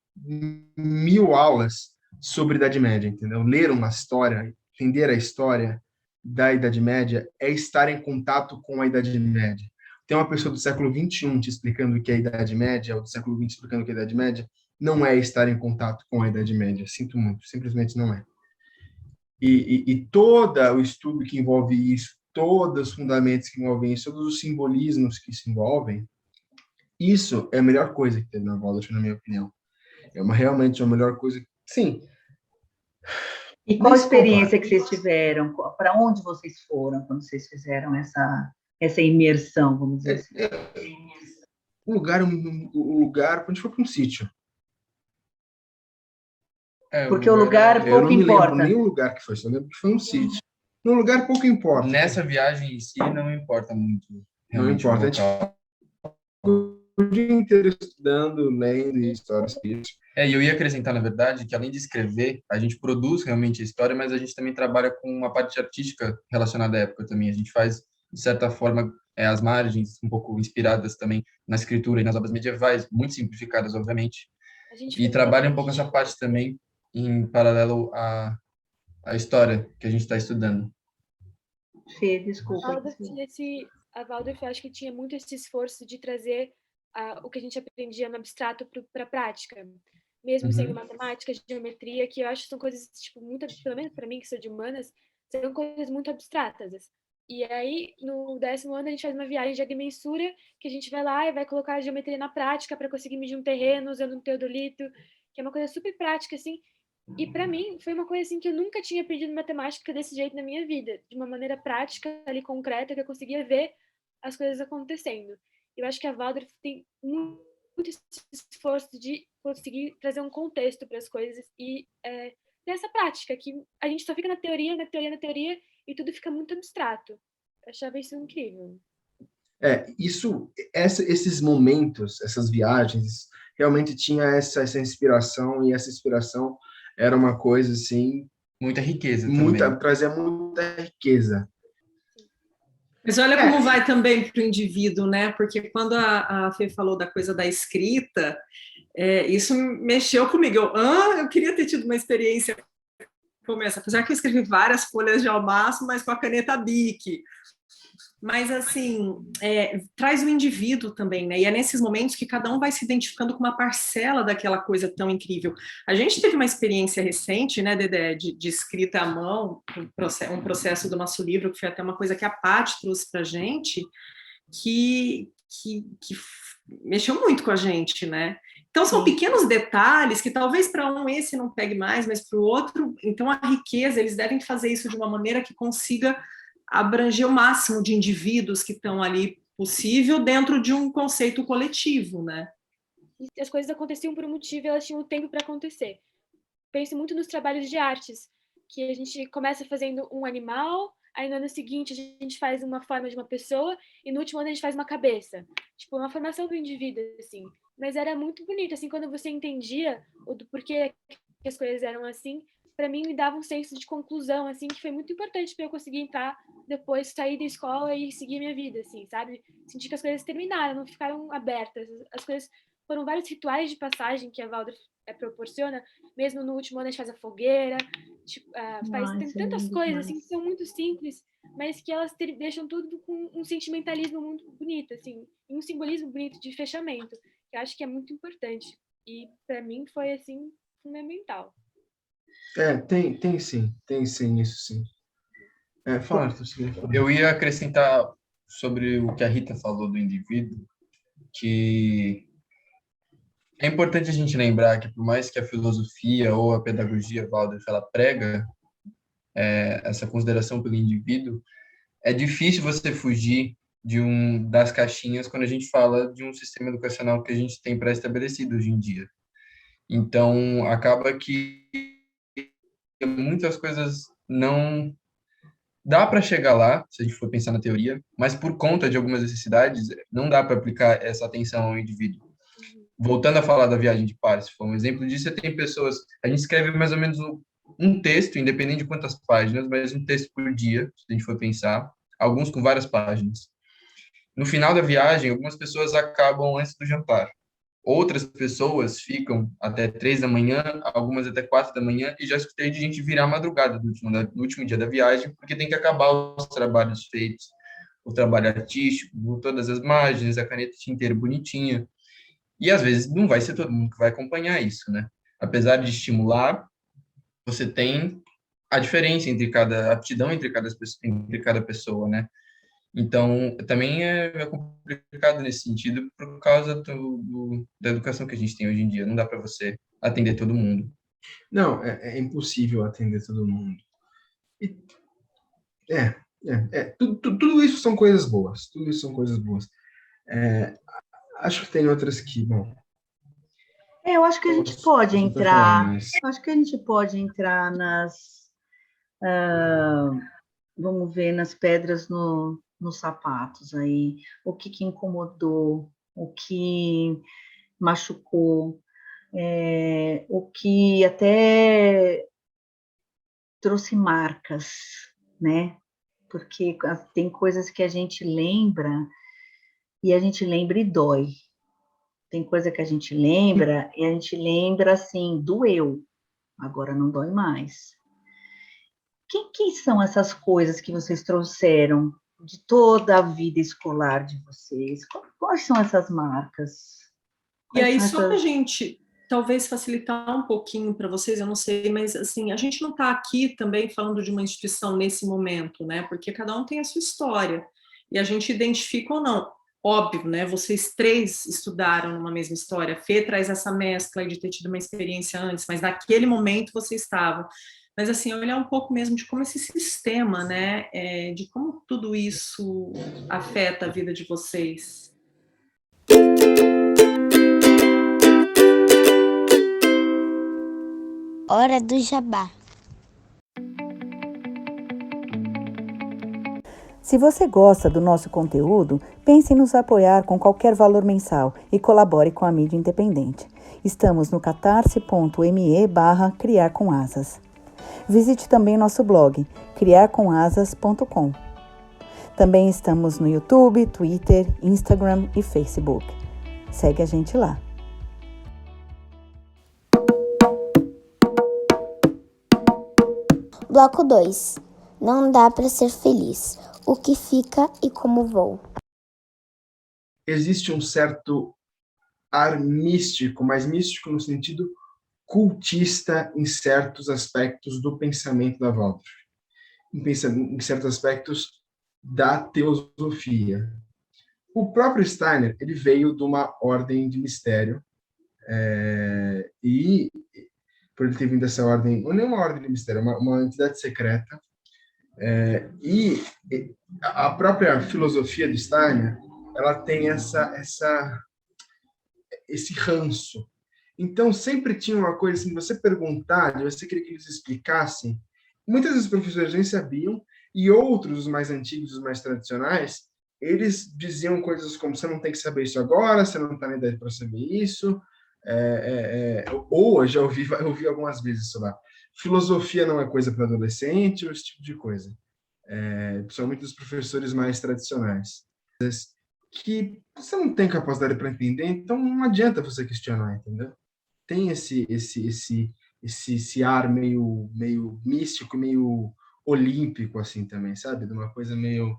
1000 aulas sobre a Idade Média, entendeu? Ler uma história, entender a história da Idade Média é estar em contato com a Idade Média. Tem uma pessoa do século XXI te explicando o que é a Idade Média, ou do século XX explicando o que é a Idade Média, não é estar em contato com a Idade Média. Sinto muito, simplesmente não é. E todo o estudo que envolve isso, todos os fundamentos que envolvem isso, todos os simbolismos que se envolvem, isso é a melhor coisa que tem na Waldorf, na minha opinião. Realmente a melhor coisa. Sim. E qual a experiência que vocês tiveram? Para onde vocês foram quando vocês fizeram essa imersão, vamos dizer assim? O lugar, a gente foi para um sítio. Porque o lugar pouco eu não me importa. lembro nem o lugar que foi, só lembro que foi um sítio. No lugar pouco importa. Nessa viagem em si não importa muito. Não importa. A gente o dia inteiro estudando, lendo histórias. E eu ia acrescentar, na verdade, que além de escrever, a gente produz realmente a história, mas a gente também trabalha com uma parte artística relacionada à época também. A gente faz, de certa forma, as margens um pouco inspiradas também na escritura e nas obras medievais, muito simplificadas, obviamente. E trabalha um pouco essa parte também em paralelo à história que a gente está estudando. Fê, desculpa. A Waldorf, eu acho que tinha muito esse esforço de trazer o que a gente aprendia no abstrato para a prática. Mesmo sendo matemática, geometria, que eu acho que são coisas, tipo, muito, pelo menos para mim, que sou de humanas, são coisas muito abstratas. E aí, no 10º ano, a gente faz uma viagem de agrimensura, que a gente vai lá e vai colocar a geometria na prática para conseguir medir um terreno usando um teodolito, que é uma coisa super prática, assim. E para mim, foi uma coisa assim que eu nunca tinha aprendido matemática desse jeito na minha vida, de uma maneira prática, ali concreta, que eu conseguia ver as coisas acontecendo. Eu acho que a Waldorf tem muito esse esforço de conseguir trazer um contexto para as coisas e nessa prática, que a gente só fica na teoria, e tudo fica muito abstrato. Eu achava isso incrível. Esses momentos, essas viagens, realmente tinha essa inspiração, e essa inspiração era uma coisa assim... Muita riqueza também. Trazia muita riqueza. Mas olha como vai também para o indivíduo, né? Porque quando a Fê falou da coisa da escrita, isso mexeu comigo. Eu queria ter tido uma experiência como essa, apesar que eu escrevi várias folhas de almaço, mas com a caneta Bic. Mas, assim, traz o indivíduo também, né? E é nesses momentos que cada um vai se identificando com uma parcela daquela coisa tão incrível. A gente teve uma experiência recente, né, Dedé, de escrita à mão, um processo do nosso livro, que foi até uma coisa que a Paty trouxe para a gente, que mexeu muito com a gente, né? Então, são pequenos detalhes que talvez para um esse não pegue mais, mas para o outro, então a riqueza, eles devem fazer isso de uma maneira que consiga abranger o máximo de indivíduos que estão ali possível dentro de um conceito coletivo, né? As coisas aconteciam por um motivo e elas tinham tempo para acontecer. Penso muito nos trabalhos de artes, que a gente começa fazendo um animal, aí no ano seguinte a gente faz uma forma de uma pessoa e no último ano a gente faz uma cabeça. Tipo, uma formação do indivíduo, assim. Mas era muito bonito, assim, quando você entendia o do porquê que as coisas eram assim, para mim me dava um senso de conclusão, assim, que foi muito importante para eu conseguir entrar depois, sair da escola e seguir minha vida, assim, sabe? Sentir que as coisas terminaram, não ficaram abertas. As coisas foram vários rituais de passagem que a Waldorf proporciona. Mesmo no último ano a gente faz a fogueira, tipo, tem tantas coisas assim que são muito simples, mas que elas deixam tudo com um sentimentalismo muito bonito, assim, e um simbolismo bonito de fechamento, que eu acho que é muito importante. E para mim foi assim fundamental. Tem sim, isso sim. Eu ia acrescentar sobre o que a Rita falou do indivíduo, que é importante a gente lembrar que, por mais que a filosofia ou a pedagogia Waldorf ela prega essa consideração pelo indivíduo, é difícil você fugir das caixinhas quando a gente fala de um sistema educacional que a gente tem pré-estabelecido hoje em dia. Então, acaba que muitas coisas não dá para chegar lá, se a gente for pensar na teoria, mas por conta de algumas necessidades, não dá para aplicar essa atenção ao indivíduo. Voltando a falar da viagem de Paris, foi um exemplo disso, você tem pessoas, a gente escreve mais ou menos um texto, independente de quantas páginas, mas um texto por dia, se a gente for pensar, alguns com várias páginas. No final da viagem, algumas pessoas acabam antes do jantar. Outras pessoas ficam até 3 da manhã, algumas até 4 da manhã, e já escutei de gente virar madrugada no último dia da viagem, porque tem que acabar os trabalhos feitos, o trabalho artístico, todas as margens, a caneta tinteiro bonitinha. E às vezes não vai ser todo mundo que vai acompanhar isso, né? Apesar de estimular, você tem a diferença a aptidão entre cada pessoa, né? Então, também é complicado nesse sentido por causa da educação que a gente tem hoje em dia. Não dá para você atender todo mundo. Não, é impossível atender todo mundo. E, tudo isso são coisas boas. Tudo isso são coisas boas. Acho que tem outras que, bom... Eu acho que a gente pode entrar. Mas... Acho que a gente pode entrar nas... vamos ver, nas pedras nos sapatos aí. O que incomodou, o que machucou, o que até trouxe marcas, né? Porque tem coisas que a gente lembra e dói. Tem coisa que a gente lembra e a gente lembra assim, doeu, agora não dói mais. Que são essas coisas que vocês trouxeram de toda a vida escolar de vocês? Quais são essas marcas? E aí, só para a gente talvez facilitar um pouquinho para vocês, eu não sei, mas assim, a gente não está aqui também falando de uma instituição nesse momento, né? Porque cada um tem a sua história e a gente identifica ou não. Óbvio, né? Vocês três estudaram numa mesma história. A Fê traz essa mescla de ter tido uma experiência antes, mas naquele momento você estava. Mas assim, olhar um pouco mesmo de como esse sistema, né? De como tudo isso afeta a vida de vocês. Hora do jabá. Se você gosta do nosso conteúdo, pense em nos apoiar com qualquer valor mensal e colabore com a mídia independente. Estamos no catarse.me/criarcomasas. Visite também nosso blog, criarcomasas.com. Também estamos no YouTube, Twitter, Instagram e Facebook. Segue a gente lá. Bloco 2. Não dá para ser feliz. O que fica e como vou. Existe um certo ar místico, mas místico no sentido cultista em certos aspectos do pensamento da Waldorf, em certos aspectos da teosofia. O próprio Steiner, ele veio de uma ordem de mistério, e por ele ter vindo dessa ordem, não é uma ordem de mistério, uma entidade secreta, e a própria filosofia de Steiner, ela tem esse ranço. Então, sempre tinha uma coisa assim, você perguntar, você queria que eles explicassem. Muitas vezes os professores nem sabiam, e outros, os mais antigos, os mais tradicionais, eles diziam coisas como, você não tem que saber isso agora, você não está na idade para saber isso, ou eu já ouvi algumas vezes isso lá. Filosofia não é coisa para adolescente, ou esse tipo de coisa. Principalmente dos professores mais tradicionais. Que você não tem capacidade para entender, então não adianta você questionar, entendeu? Tem esse ar meio místico, meio olímpico, assim, também, sabe? De uma coisa meio...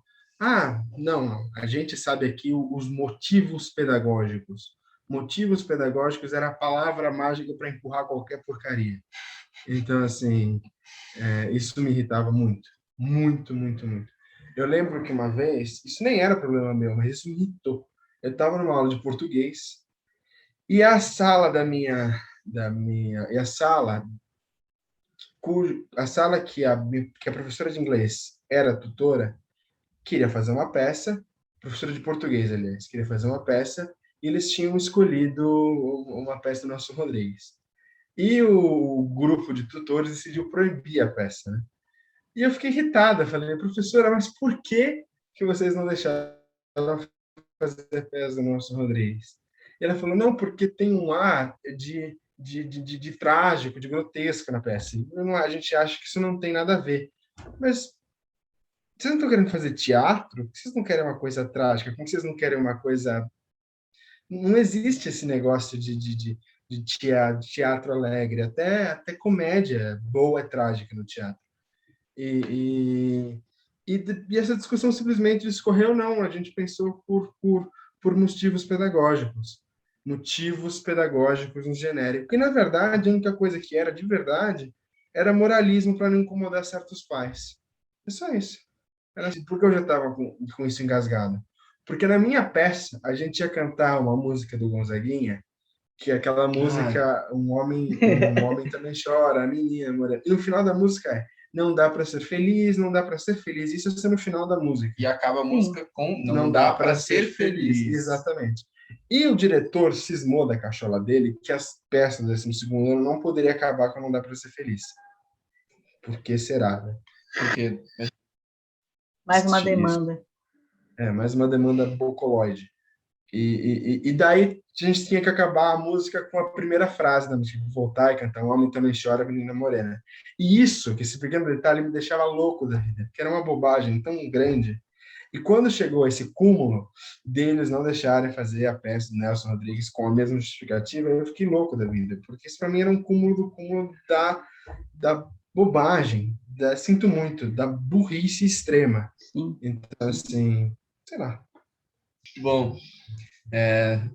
não, a gente sabe aqui os motivos pedagógicos. Motivos pedagógicos era a palavra mágica para empurrar qualquer porcaria. Então, assim, isso me irritava muito. Muito, muito, muito. Eu lembro que uma vez, isso nem era problema meu, mas isso me irritou. Eu estava numa aula de português e a sala a sala que a professora de inglês era tutora, queria fazer uma peça, professora de português, aliás, queria fazer uma peça, e eles tinham escolhido uma peça do Nelson Rodrigues. E o grupo de tutores decidiu proibir a peça, né? E eu fiquei irritada, falei, professora, mas por que vocês não deixaram fazer a peça do Nelson Rodrigues? E ela falou, não, porque tem um ar de de trágico, de grotesco na peça. A gente acha que isso não tem nada a ver. Mas vocês não estão querendo fazer teatro? Por que vocês não querem uma coisa trágica? Como vocês não querem uma coisa... Não existe esse negócio de teatro alegre. Até comédia boa é trágica no teatro. E essa discussão simplesmente escorreu, não. A gente pensou por motivos pedagógicos. Motivos pedagógicos em genérico. Porque, na verdade, a única coisa que era de verdade era moralismo para não incomodar certos pais. É só isso. Era assim, por que eu já estava com isso engasgado? Porque na minha peça, a gente ia cantar uma música do Gonzaguinha, que é aquela música, um homem também chora, a menina, morena. E no final da música não dá para ser feliz, não dá para ser feliz. Isso é no final da música. E acaba a música com não dá para ser feliz. Exatamente. E o diretor cismou da cachola dele que as peças do 12º ano não poderia acabar com não dá para ser feliz. Por que será, né? Porque mais uma demanda. Mais uma demanda bocoloide. E daí a gente tinha que acabar a música com a primeira frase da música, voltar e cantar, um homem também chora, a menina morena. E isso, que esse pequeno detalhe me deixava louco da vida, porque era uma bobagem tão grande. E quando chegou esse cúmulo deles não deixarem fazer a peça do Nelson Rodrigues com a mesma justificativa, eu fiquei louco da vida, porque isso para mim era um cúmulo da bobagem, sinto muito, da burrice extrema. Sim. Então, assim, sei lá. Bom,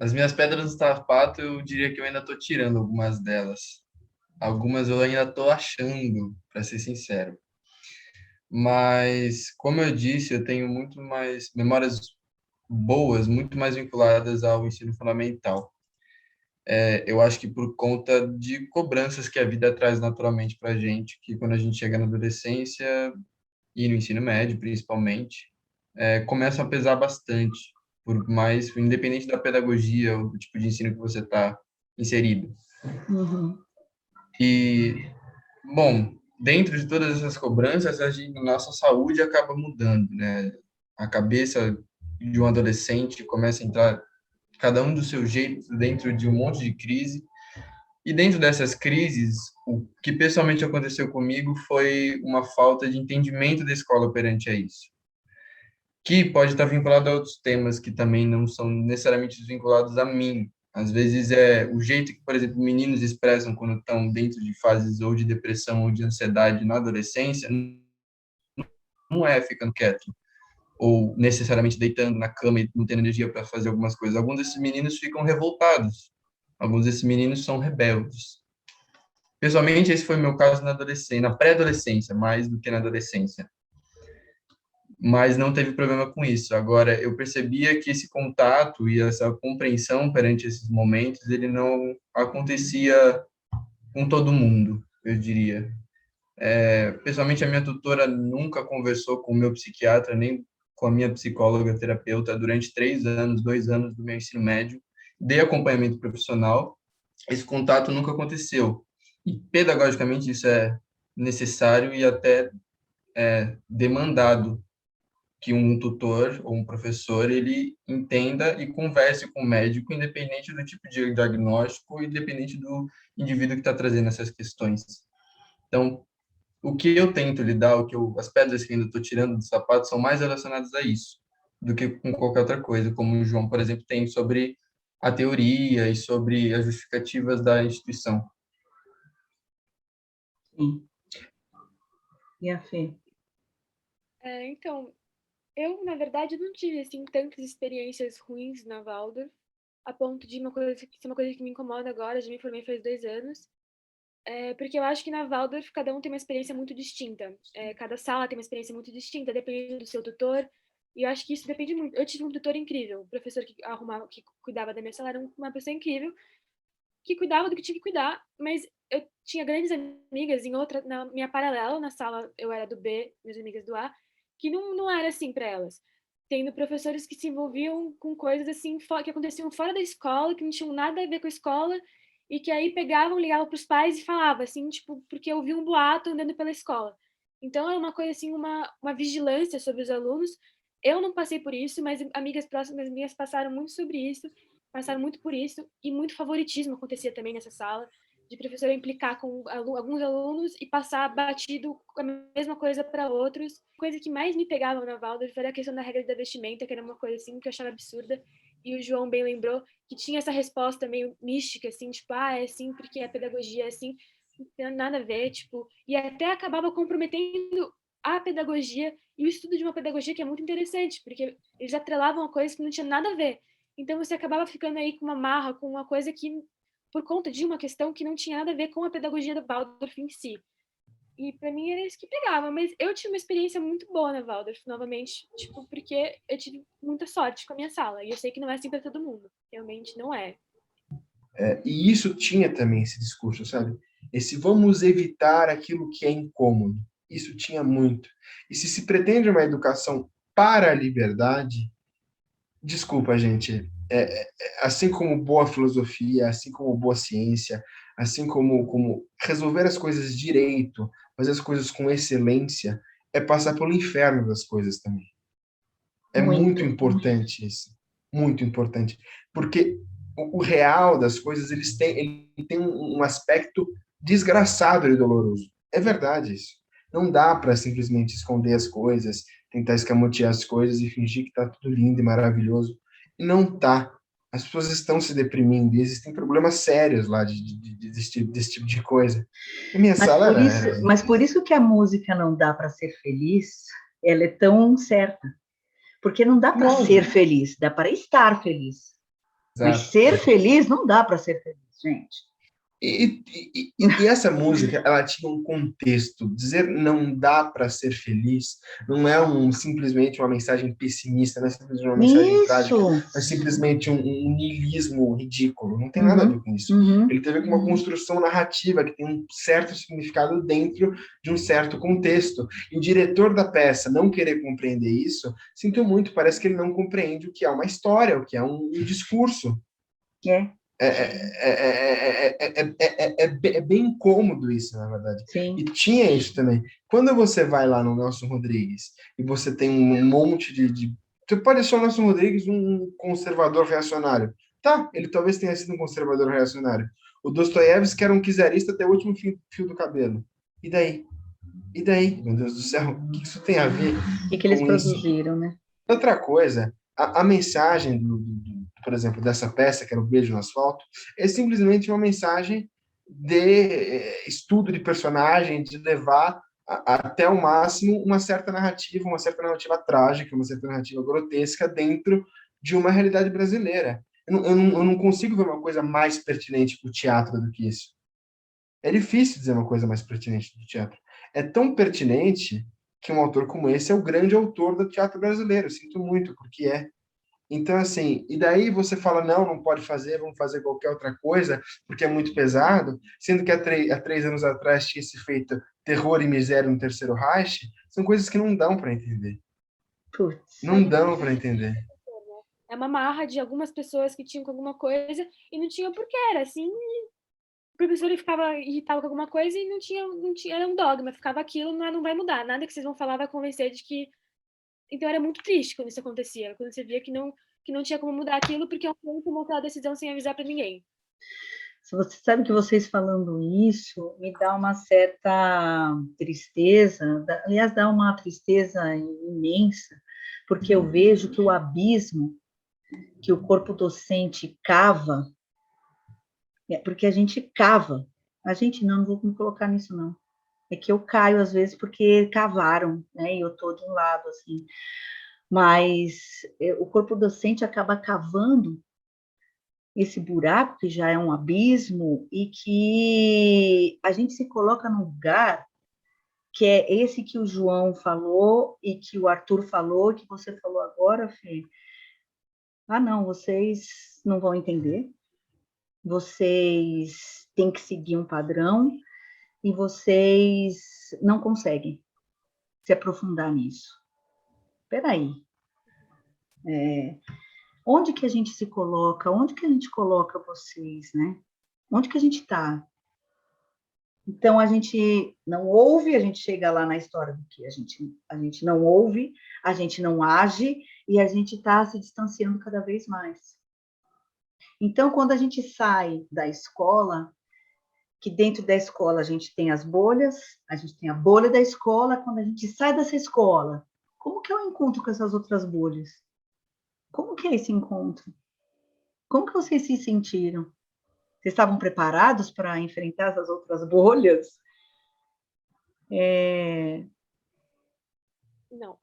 as minhas pedras no sapato, eu diria que eu ainda estou tirando algumas delas. Algumas eu ainda estou achando, para ser sincero. Mas, como eu disse, eu tenho muito mais memórias boas, muito mais vinculadas ao ensino fundamental. Eu acho que por conta de cobranças que a vida traz naturalmente para a gente, que quando a gente chega na adolescência e no ensino médio, principalmente, começam a pesar bastante, por mais, independente da pedagogia ou do tipo de ensino que você está inserido. Uhum. E, bom, dentro de todas essas cobranças, a nossa saúde acaba mudando, né? A cabeça de um adolescente começa a entrar, cada um do seu jeito, dentro de um monte de crise. E dentro dessas crises, o que pessoalmente aconteceu comigo foi uma falta de entendimento da escola perante a isso, que pode estar vinculado a outros temas que também não são necessariamente vinculados a mim. Às vezes o jeito que, por exemplo, meninos expressam quando estão dentro de fases ou de depressão ou de ansiedade na adolescência, não é ficando quieto ou necessariamente deitando na cama e não tendo energia para fazer algumas coisas. Alguns desses meninos ficam revoltados. Alguns desses meninos são rebeldes. Pessoalmente, esse foi o meu caso na adolescência, na pré-adolescência, mais do que na adolescência. Mas não teve problema com isso. Agora, eu percebia que esse contato e essa compreensão perante esses momentos, ele não acontecia com todo mundo, eu diria. Pessoalmente, a minha tutora nunca conversou com o meu psiquiatra, nem com a minha psicóloga terapeuta durante 2 anos do meu ensino médio. Dei acompanhamento profissional, esse contato nunca aconteceu. E, pedagogicamente, isso é necessário e até demandado, que um tutor ou um professor ele entenda e converse com o médico, independente do tipo de diagnóstico, independente do indivíduo que está trazendo essas questões. Então, o que eu tento lidar, as pedras que ainda estou tirando do sapato são mais relacionadas a isso do que com qualquer outra coisa, como o João, por exemplo, tem sobre a teoria e sobre as justificativas da instituição. Sim. E a Fê? Então, eu, na verdade, não tive, assim, tantas experiências ruins na Waldorf, a ponto de ser uma coisa que me incomoda agora. Já me formei faz 2 anos. Porque eu acho que na Waldorf cada um tem uma experiência muito distinta. Cada sala tem uma experiência muito distinta, dependendo do seu tutor. E eu acho que isso depende muito. Eu tive um tutor incrível, o professor que cuidava da minha sala era uma pessoa incrível, que cuidava do que tinha que cuidar, mas eu tinha grandes amigas na minha paralela, na sala eu era do B, minhas amigas do A, que não era assim para elas. Tendo professores que se envolviam com coisas assim que aconteciam fora da escola, que não tinham nada a ver com a escola, e que aí ligavam para os pais e falavam, assim, tipo, porque eu vi um boato andando pela escola. Então, é uma coisa, assim, uma vigilância sobre os alunos. Eu não passei por isso, mas amigas próximas minhas passaram muito por isso, e muito favoritismo acontecia também nessa sala. de professora implicar com alguns alunos e passar batido a mesma coisa para outros. A coisa que mais me pegava na Waldorf era a questão da regra da vestimenta, que era uma coisa assim que eu achava absurda. E o João bem lembrou que tinha essa resposta meio mística, assim, tipo, é assim porque a pedagogia é assim, não tem nada a ver, tipo, e até acabava comprometendo a pedagogia e o estudo de uma pedagogia que é muito interessante, porque eles atrelavam a coisas que não tinha nada a ver. Então você acabava ficando aí com uma marra, com uma coisa que, por conta de uma questão que não tinha nada a ver com a pedagogia da Waldorf em si. E para mim era isso que pegava, mas eu tive uma experiência muito boa na Waldorf, novamente, tipo, porque eu tive muita sorte com a minha sala, e eu sei que não é assim para todo mundo, realmente não é. E isso tinha também esse discurso, sabe? Esse vamos evitar aquilo que é incômodo. Isso tinha muito. E se pretende uma educação para a liberdade, desculpa, gente, assim como boa filosofia, assim como boa ciência, assim como resolver as coisas direito, fazer as coisas com excelência, é passar pelo inferno das coisas também. É muito importante isso. Muito importante. Porque o real das coisas, ele tem um aspecto desgraçado e doloroso. É verdade isso. Não dá para simplesmente esconder as coisas, tentar escamotear as coisas e fingir que está tudo lindo e maravilhoso. E não tá. As pessoas estão se deprimindo e existem problemas sérios lá desse tipo de coisa. A minha sala Mas por isso que a música não dá para ser feliz, ela é tão certa. Porque não dá para ser feliz, dá para estar feliz. Exato. Mas ser feliz não dá para ser feliz, gente. E essa música, ela tinha um contexto. Dizer não dá para ser feliz não é simplesmente uma mensagem pessimista, não é simplesmente uma mensagem trágica, é simplesmente um niilismo ridículo. Não tem nada a ver com isso. Ele teve uma construção narrativa que tem um certo significado dentro de um certo contexto. E o diretor da peça não querer compreender isso, sinto muito, parece que ele não compreende o que é uma história, o que é um discurso. É bem incômodo isso, na verdade. Sim. E tinha isso também. Quando você vai lá no Nelson Rodrigues e você tem um monte de... Você pode achar o Nelson Rodrigues um conservador reacionário. Tá, ele talvez tenha sido um conservador reacionário. O Dostoiévski era um czarista até o último fio do cabelo. E daí? E daí? Meu Deus do céu, o que isso tem a ver com que eles produziram, né? Outra coisa, a mensagem por exemplo, dessa peça, que era o Beijo no Asfalto, é simplesmente uma mensagem de estudo de personagem, de levar até o máximo uma certa narrativa trágica, uma certa narrativa grotesca dentro de uma realidade brasileira. Eu não consigo ver uma coisa mais pertinente para o teatro do que isso. É difícil dizer uma coisa mais pertinente do teatro. É tão pertinente que um autor como esse é o grande autor do teatro brasileiro. Eu sinto muito, porque é. Então, assim, e daí você fala, não pode fazer, vamos fazer qualquer outra coisa, porque é muito pesado, sendo que há 3 anos atrás tinha se feito Terror e Miséria no Terceiro Reich, são coisas que não dão para entender. Não dão para entender. É uma marra de algumas pessoas que tinham alguma coisa e não tinha porquê, era assim, o professor ficava irritado com alguma coisa e não tinha, era um dogma, ficava aquilo, não vai mudar, nada que vocês vão falar vai convencer de que... Então era muito triste quando isso acontecia, quando você via que não tinha como mudar aquilo porque é um tomou aquela decisão sem avisar para ninguém. Você sabe que vocês falando isso me dá uma certa tristeza, aliás, dá uma tristeza imensa, porque eu vejo que o abismo que o corpo docente cava, porque a gente cava, a gente não vou me colocar nisso não, é que eu caio às vezes porque cavaram, né, e eu estou de um lado, assim, mas o corpo docente acaba cavando esse buraco, que já é um abismo, e que a gente se coloca num lugar que é esse que o João falou, e que o Arthur falou, que você falou agora, Fê. Não, vocês não vão entender, vocês têm que seguir um padrão, e vocês não conseguem se aprofundar nisso. Espera aí. Onde que a gente se coloca? Onde que a gente coloca vocês, né? Onde que a gente está? Então, a gente não ouve, a gente chega lá na história do que a gente não ouve, a gente não age, e a gente está se distanciando cada vez mais. Então, quando a gente sai da escola, que dentro da escola a gente tem as bolhas, a gente tem a bolha da escola, quando a gente sai dessa escola, como que é o encontro com essas outras bolhas? Como que é esse encontro? Como que vocês se sentiram? Vocês estavam preparados para enfrentar essas outras bolhas? Não.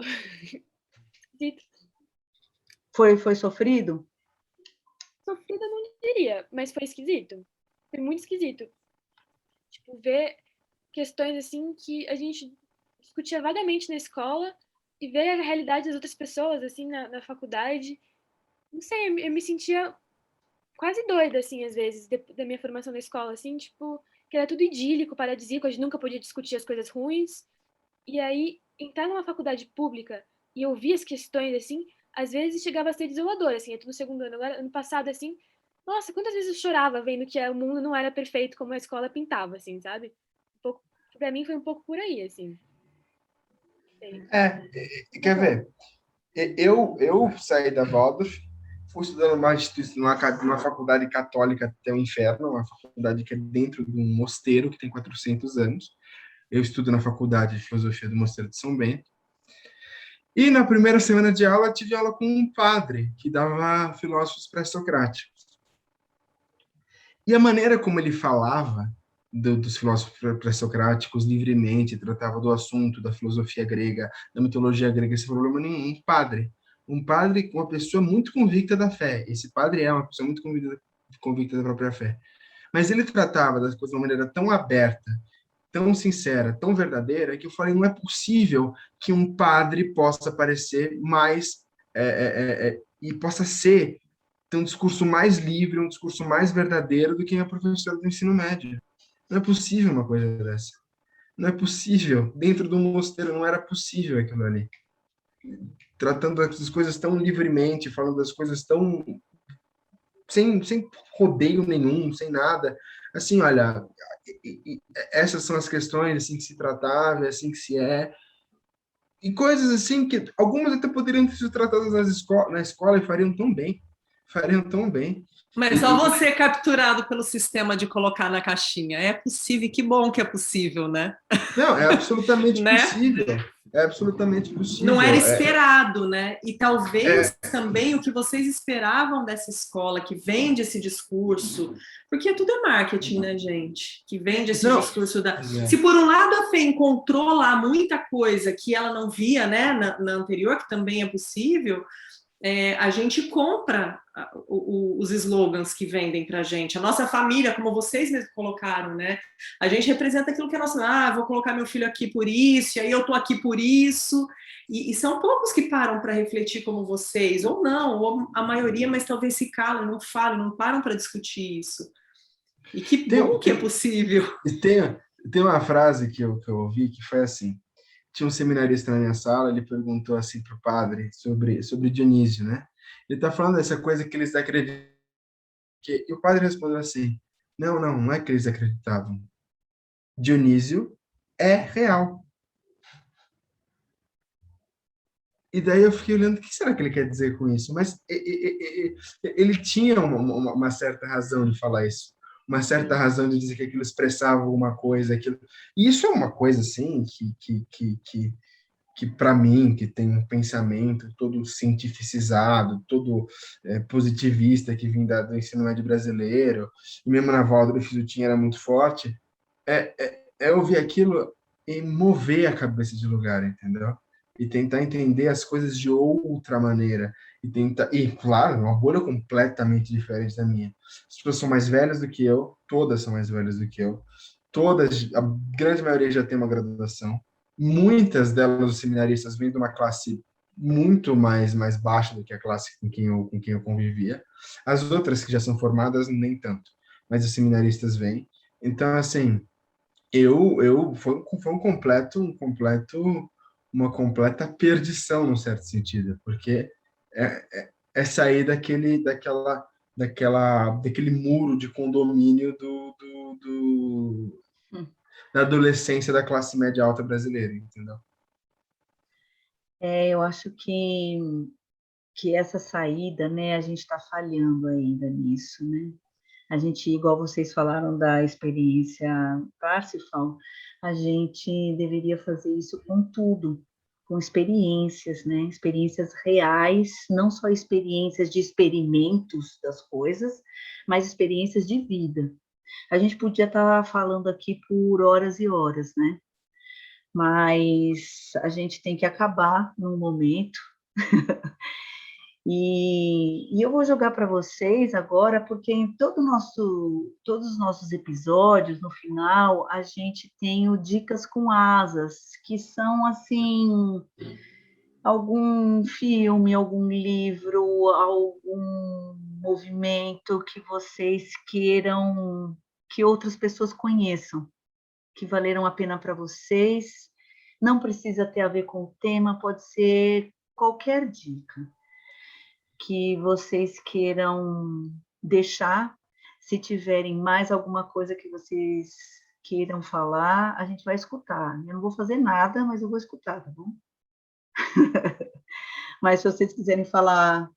Foi sofrido? Sofrida não diria, mas foi esquisito. Foi muito esquisito. Tipo, ver questões assim que a gente discutia vagamente na escola e ver a realidade das outras pessoas, assim, na faculdade. Não sei, eu me sentia quase doida, assim, às vezes, da minha formação na escola, assim, tipo, que era tudo idílico, paradisíaco, a gente nunca podia discutir as coisas ruins. E aí, entrar numa faculdade pública e ouvir as questões, assim, às vezes chegava a ser desolador, assim, eu tô no segundo ano agora, ano passado, assim, nossa, quantas vezes eu chorava vendo que o mundo não era perfeito como a escola pintava, assim, sabe? Um pouco, pra mim foi um pouco por aí, assim. Quer ver? Eu saí da Waldorf, fui estudar numa faculdade católica até o inferno, uma faculdade que é dentro de um mosteiro que tem 400 anos. Eu estudo na faculdade de filosofia do Mosteiro de São Bento. E na primeira semana de aula, tive aula com um padre que dava filósofos pré-socráticos. E a maneira como ele falava dos filósofos pré-socráticos livremente, tratava do assunto, da filosofia grega, da mitologia grega, sem problema nenhum. Um padre, uma pessoa muito convicta da fé. Esse padre é uma pessoa muito convicta da própria fé. Mas ele tratava das coisas de uma maneira tão aberta, tão sincera, tão verdadeira, que eu falei, não é possível que um padre possa parecer mais e possa ter um discurso mais livre, um discurso mais verdadeiro do que a professora do ensino médio. Não é possível uma coisa dessa. Não é possível. Dentro do mosteiro não era possível aquilo ali. Tratando as coisas tão livremente, falando das coisas tão sem rodeio nenhum, sem nada. Assim, olha, essas são as questões assim que se tratava, é assim que se é. E coisas assim que algumas até poderiam ter sido tratadas na escola e fariam tão bem. Fariam tão bem. Mas só você capturado pelo sistema de colocar na caixinha. É possível, que bom que é possível, né? Não, é absolutamente né? possível. É absolutamente possível. Não era esperado, né? E talvez também o que vocês esperavam dessa escola que vende esse discurso, porque tudo é marketing, né, gente? Que vende esse discurso da. Se por um lado a Fê encontrou lá muita coisa que ela não via, né, na anterior, que também é possível. A gente compra os slogans que vendem para a gente. A nossa família, como vocês mesmos colocaram, né? A gente representa aquilo que é nosso. Vou colocar meu filho aqui por isso, e aí eu estou aqui por isso. E são poucos que param para refletir como vocês, ou não, ou a maioria, mas talvez se calam, não falam, não param para discutir isso. E que bom que é possível. Tem uma frase que eu ouvi que foi assim. Tinha um seminarista na minha sala, ele perguntou assim para o padre sobre Dionísio, né? Ele está falando dessa coisa que eles acreditam. E o padre respondeu assim, não é que eles acreditavam. Dionísio é real. E daí eu fiquei olhando, o que será que ele quer dizer com isso? Mas ele tinha uma certa razão de falar isso. Uma certa razão de dizer que aquilo expressava alguma coisa. Aquilo. E isso é uma coisa, assim, que para mim, que tem um pensamento todo cientificizado, todo positivista, que vem do ensino médio brasileiro, e mesmo na Waldorf o tinha era muito forte, é ouvir aquilo e mover a cabeça de lugar, entendeu? E tentar entender as coisas de outra maneira. E claro, uma bolha completamente diferente da minha. As pessoas são mais velhas do que eu, todas são mais velhas do que eu, todas, a grande maioria já tem uma graduação. Muitas delas, os seminaristas, vêm de uma classe muito mais baixa do que a classe com quem eu convivia. As outras que já são formadas, nem tanto. Mas os seminaristas vêm. Então, assim, foi uma completa perdição, num certo sentido, porque é sair daquele muro de condomínio da adolescência da classe média alta brasileira, entendeu? Eu acho que essa saída, né, a gente está falhando ainda nisso, né? A gente, igual vocês falaram da experiência Parsifal, a gente deveria fazer isso com tudo, com experiências, né? Experiências reais, não só experiências de experimentos das coisas, mas experiências de vida. A gente podia estar falando aqui por horas e horas, né? Mas a gente tem que acabar num momento. E eu vou jogar para vocês agora, porque em todos os nossos episódios, no final, a gente tem o Dicas com Asas, que são, assim, algum filme, algum livro, algum movimento que vocês queiram que outras pessoas conheçam, que valeram a pena para vocês. Não precisa ter a ver com o tema, pode ser qualquer dica que vocês queiram deixar. Se tiverem mais alguma coisa que vocês queiram falar, a gente vai escutar. Eu não vou fazer nada, mas eu vou escutar, tá bom? Mas se vocês quiserem falar,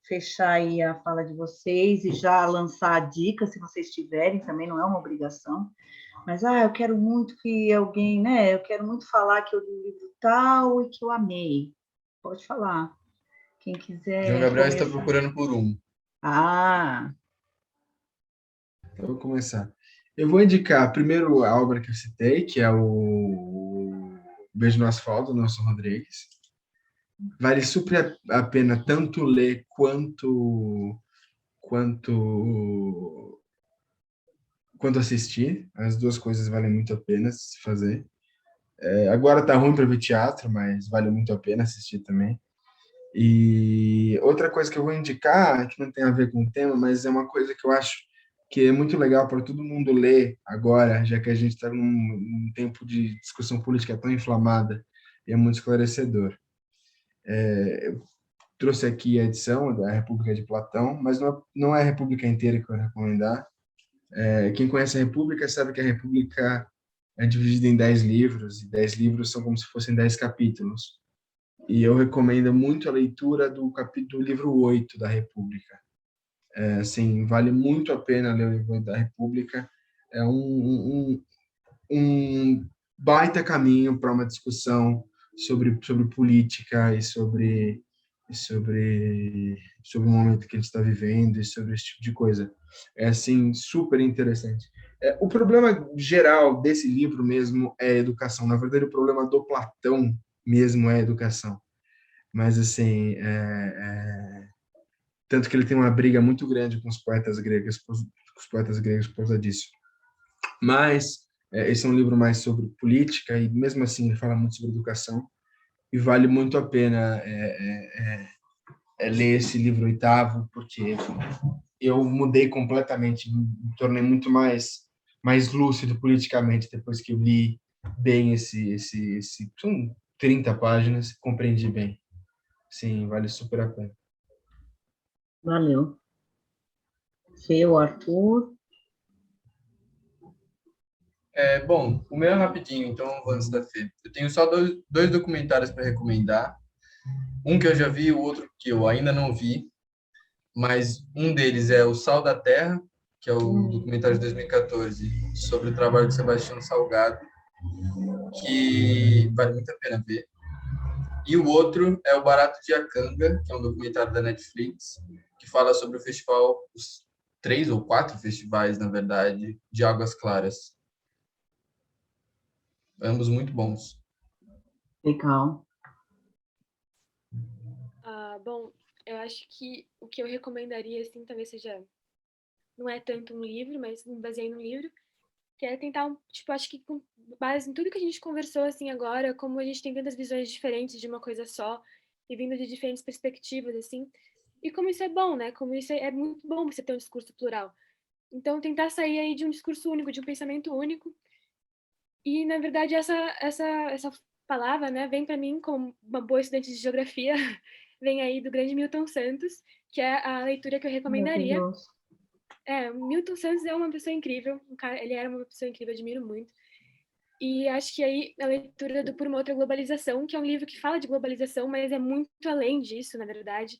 fechar aí a fala de vocês e já lançar a dica, se vocês tiverem, também não é uma obrigação. Mas, eu quero muito que alguém, né? Eu quero muito falar que eu li um livro tal e que eu amei. Pode falar. Quem quiser. João Gabriel está procurando por um. Eu vou começar. Eu vou indicar primeiro a obra que eu citei, que é o Beijo no Asfalto, do Nelson Rodrigues. Vale super a pena tanto ler quanto assistir. As duas coisas valem muito a pena se fazer. Agora tá ruim para ver teatro, mas vale muito a pena assistir também. E outra coisa que eu vou indicar, que não tem a ver com o tema, mas é uma coisa que eu acho que é muito legal para todo mundo ler agora, já que a gente está num tempo de discussão política tão inflamada, e é muito esclarecedor. Eu trouxe aqui a edição da República de Platão, mas não é a República inteira que eu vou recomendar. Quem conhece a República sabe que a República é dividida em 10 livros, e 10 livros são como se fossem 10 capítulos. E eu recomendo muito a leitura do livro 8 da República. Assim, vale muito a pena ler o livro 8 da República. É um baita caminho para uma discussão sobre política e sobre o momento que a gente está vivendo e sobre esse tipo de coisa. É, assim, super interessante. O problema geral desse livro mesmo é a educação. Na verdade, o problema do Platão mesmo é a educação. Mas, assim, tanto que ele tem uma briga muito grande com os poetas gregos por causa disso. Mas esse é um livro mais sobre política e, mesmo assim, ele fala muito sobre educação e vale muito a pena ler esse livro 8º, porque eu mudei completamente, me tornei muito mais lúcido politicamente depois que eu li bem são 30 páginas, compreendi bem. Sim, vale super a pena. Valeu. Fê, o Arthur. Bom, o meu é rapidinho, então antes da Fê. Eu tenho só dois documentários para recomendar. Um que eu já vi, o outro que eu ainda não vi, mas um deles é O Sal da Terra, que é o documentário de 2014 sobre o trabalho de Sebastião Salgado, que vale muito a pena ver. E o outro é O Barato de Acanga, que é um documentário da Netflix, que fala sobre o festival, os 3 ou 4 festivais, na verdade, de Águas Claras. Ambos muito bons. Legal. Bom, eu acho que o que eu recomendaria, assim, talvez seja... Não é tanto um livro, mas me baseei num livro, que é tentar, acho que com base em tudo que a gente conversou, assim, agora, como a gente tem tantas visões diferentes de uma coisa só, e vindo de diferentes perspectivas, assim, e como isso é bom, né? Como isso é muito bom você ter um discurso plural. Então, tentar sair aí de um discurso único, de um pensamento único. E, na verdade, essa palavra, né, vem para mim como uma boa estudante de geografia, vem aí do grande Milton Santos, que é a leitura que eu recomendaria. Milton Santos é uma pessoa incrível, ele era uma pessoa incrível, eu admiro muito. E acho que aí a leitura do Por uma Outra Globalização, que é um livro que fala de globalização, mas é muito além disso, na verdade,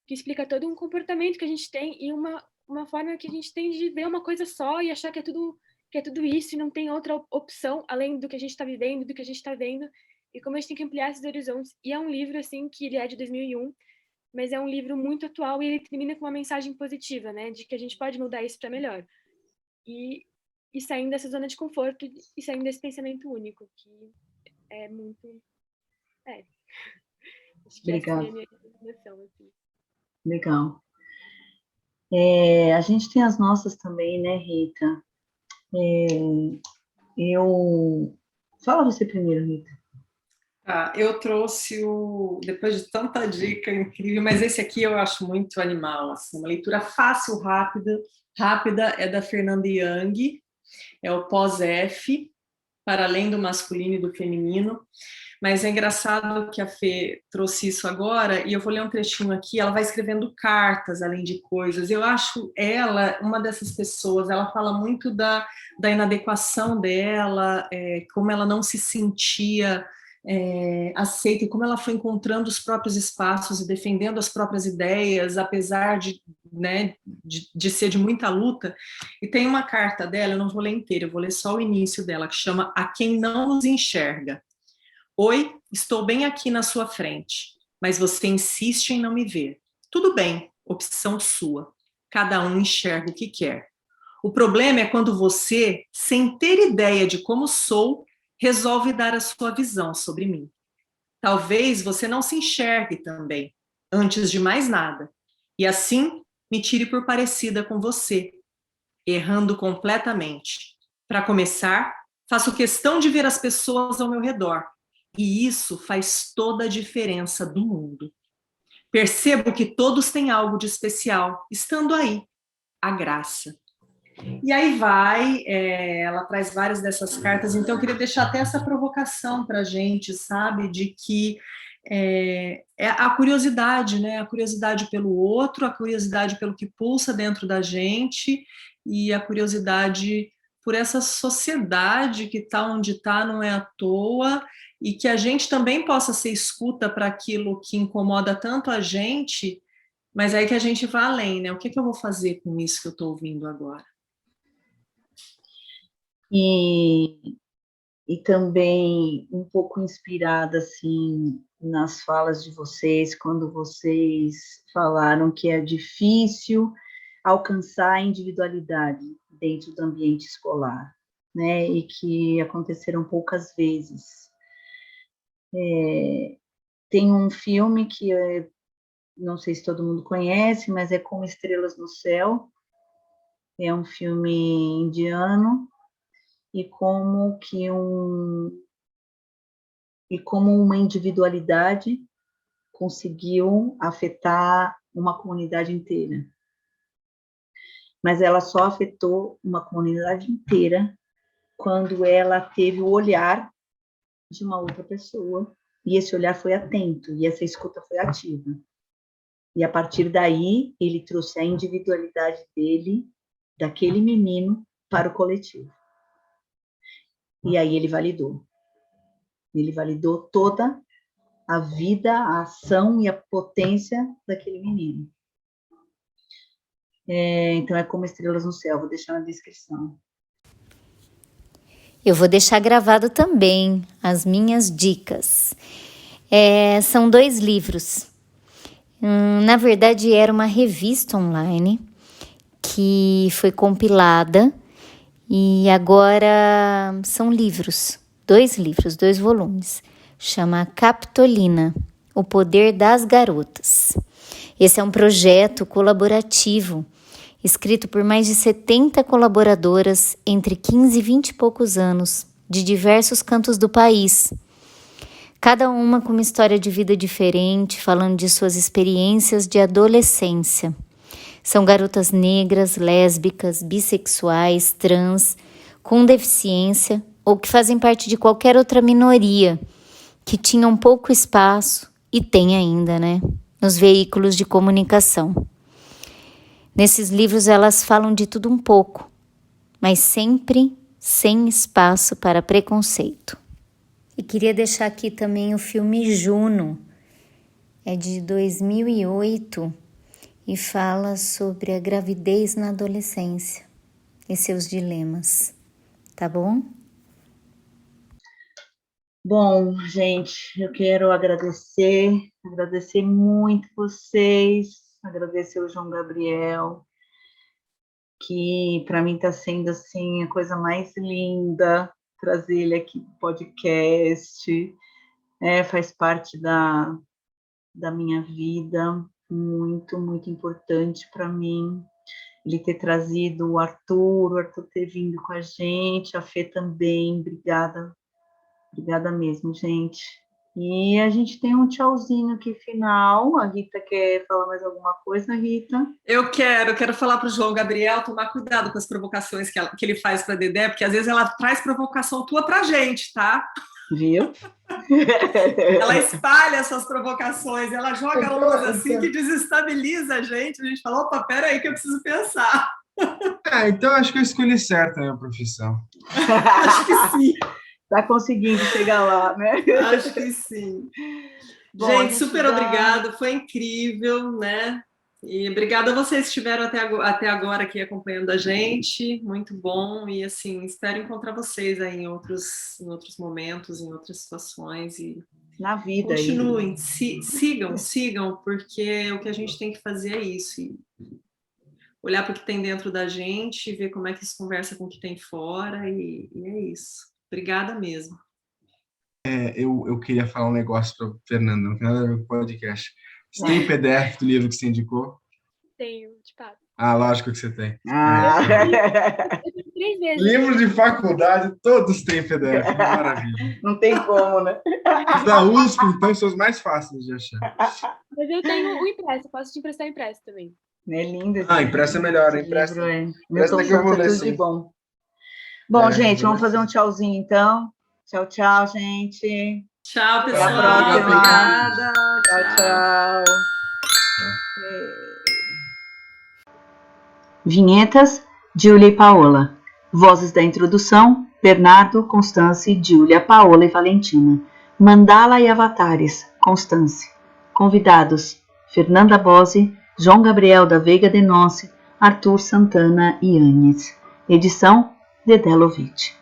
que explica todo um comportamento que a gente tem e uma uma forma que a gente tem de ver uma coisa só e achar que é tudo isso e não tem outra opção além do que a gente está vivendo, do que a gente está vendo, e como a gente tem que ampliar esses horizontes. E é um livro, assim, que ele é de 2001, mas é um livro muito atual e ele termina com uma mensagem positiva, né, de que a gente pode mudar isso para melhor. E saindo dessa zona de conforto e saindo desse pensamento único, que é muito... Acho que essa é a minha recomendação, assim. Legal. A gente tem as nossas também, né, Rita? Fala você primeiro, Rita. Eu trouxe depois de tanta dica incrível, mas esse aqui eu acho muito animal, assim, uma leitura fácil, rápida, é da Fernanda Young, é o Pós-F, para além do masculino e do feminino, mas é engraçado que a Fê trouxe isso agora, e eu vou ler um trechinho aqui, ela vai escrevendo cartas, além de coisas, eu acho ela uma dessas pessoas, ela fala muito da inadequação dela, como ela não se sentia aceita, e como ela foi encontrando os próprios espaços e defendendo as próprias ideias, apesar de ser de muita luta. E tem uma carta dela, eu não vou ler inteira, eu vou ler só o início dela, que chama A Quem Não Nos Enxerga. Oi, estou bem aqui na sua frente, mas você insiste em não me ver. Tudo bem, opção sua. Cada um enxerga o que quer. O problema é quando você, sem ter ideia de como sou, resolve dar a sua visão sobre mim. Talvez você não se enxergue também, antes de mais nada, e assim me tire por parecida com você, errando completamente. Para começar, faço questão de ver as pessoas ao meu redor, e isso faz toda a diferença do mundo. Percebo que todos têm algo de especial, estando aí, a graça. E aí ela traz várias dessas cartas, então eu queria deixar até essa provocação para a gente, sabe, de que é a curiosidade, né, a curiosidade pelo outro, a curiosidade pelo que pulsa dentro da gente e a curiosidade por essa sociedade que está onde está, não é à toa, e que a gente também possa ser escuta para aquilo que incomoda tanto a gente, mas aí que a gente vai além, né, o que eu vou fazer com isso que eu estou ouvindo agora? E também um pouco inspirada, assim, nas falas de vocês, quando vocês falaram que é difícil alcançar a individualidade dentro do ambiente escolar, né, e que aconteceram poucas vezes. Tem um filme que não sei se todo mundo conhece, mas é Como Estrelas no Céu, é um filme indiano, e como uma individualidade conseguiu afetar uma comunidade inteira. Mas ela só afetou uma comunidade inteira quando ela teve o olhar de uma outra pessoa, e esse olhar foi atento, e essa escuta foi ativa. E a partir daí, ele trouxe a individualidade dele, daquele menino, para o coletivo. E aí ele validou. Ele validou toda a vida, a ação e a potência daquele menino. Então, é Como Estrelas no Céu, vou deixar na descrição. Eu vou deixar gravado também as minhas dicas. São 2 livros. Na verdade, era uma revista online que foi compilada e agora são livros, 2 livros, 2 volumes. Chama Capitolina, O Poder das Garotas. Esse é um projeto colaborativo, escrito por mais de 70 colaboradoras entre 15 e 20 e poucos anos, de diversos cantos do país. Cada uma com uma história de vida diferente, falando de suas experiências de adolescência. São garotas negras, lésbicas, bissexuais, trans, com deficiência ou que fazem parte de qualquer outra minoria, que tinham pouco espaço e tem ainda, né, nos veículos de comunicação. Nesses livros elas falam de tudo um pouco, mas sempre sem espaço para preconceito. E queria deixar aqui também o filme Juno, é de 2008, e fala sobre a gravidez na adolescência e seus dilemas, tá bom? Bom, gente, eu quero agradecer muito vocês, agradecer o João Gabriel, que para mim está sendo assim a coisa mais linda trazer ele aqui para o podcast, faz parte da minha vida, muito, muito importante para mim, ele ter trazido o Arthur ter vindo com a gente, a Fê também, obrigada mesmo, gente. E a gente tem um tchauzinho aqui final. A Rita quer falar mais alguma coisa, Rita? Eu quero falar para o João Gabriel tomar cuidado com as provocações que ele faz para a Dedé, porque às vezes ela traz provocação tua para a gente, tá? Viu? Ela espalha essas provocações, ela joga umas assim que desestabiliza a gente fala, opa, peraí que eu preciso pensar. Então acho que eu escolhi certo a minha profissão. Acho que sim. Tá conseguindo chegar lá, né? Acho que sim. Bom, gente, super obrigada, foi incrível, né? E obrigada a vocês que estiveram até agora aqui acompanhando a gente, muito bom, e assim, espero encontrar vocês aí em outros momentos, em outras situações, e na vida. Continuem, sigam, porque o que a gente tem que fazer é isso, e olhar para o que tem dentro da gente, ver como é que isso conversa com o que tem fora, e é isso. Obrigada mesmo. Eu queria falar um negócio para o Fernando, não tem nada a ver com o podcast. Você tem PDF do livro que você indicou? Tenho, de fato. Lógico que você tem. Eu tenho 3 vezes. Livros de faculdade, todos têm PDF, maravilha. Não tem como, né? Os da USP, então, são os mais fáceis de achar. Mas eu tenho o impresso, posso te emprestar impresso também. É lindo. Impresso é melhor, impresso. Empresta que eu vou ler, tudo de bom. Bom, gente, vamos fazer um tchauzinho, então. Tchau, tchau, gente. Tchau, pessoal. Até a próxima. Obrigada. Tchau. Vinhetas, Júlia e Paola. Vozes da introdução, Bernardo, Constance, Júlia, Paola e Valentina. Mandala e avatares, Constance. Convidados, Fernanda Bose, João Gabriel da Veiga Denonce, Arthur Santana e Anis. Edição, Dedé Lovitch.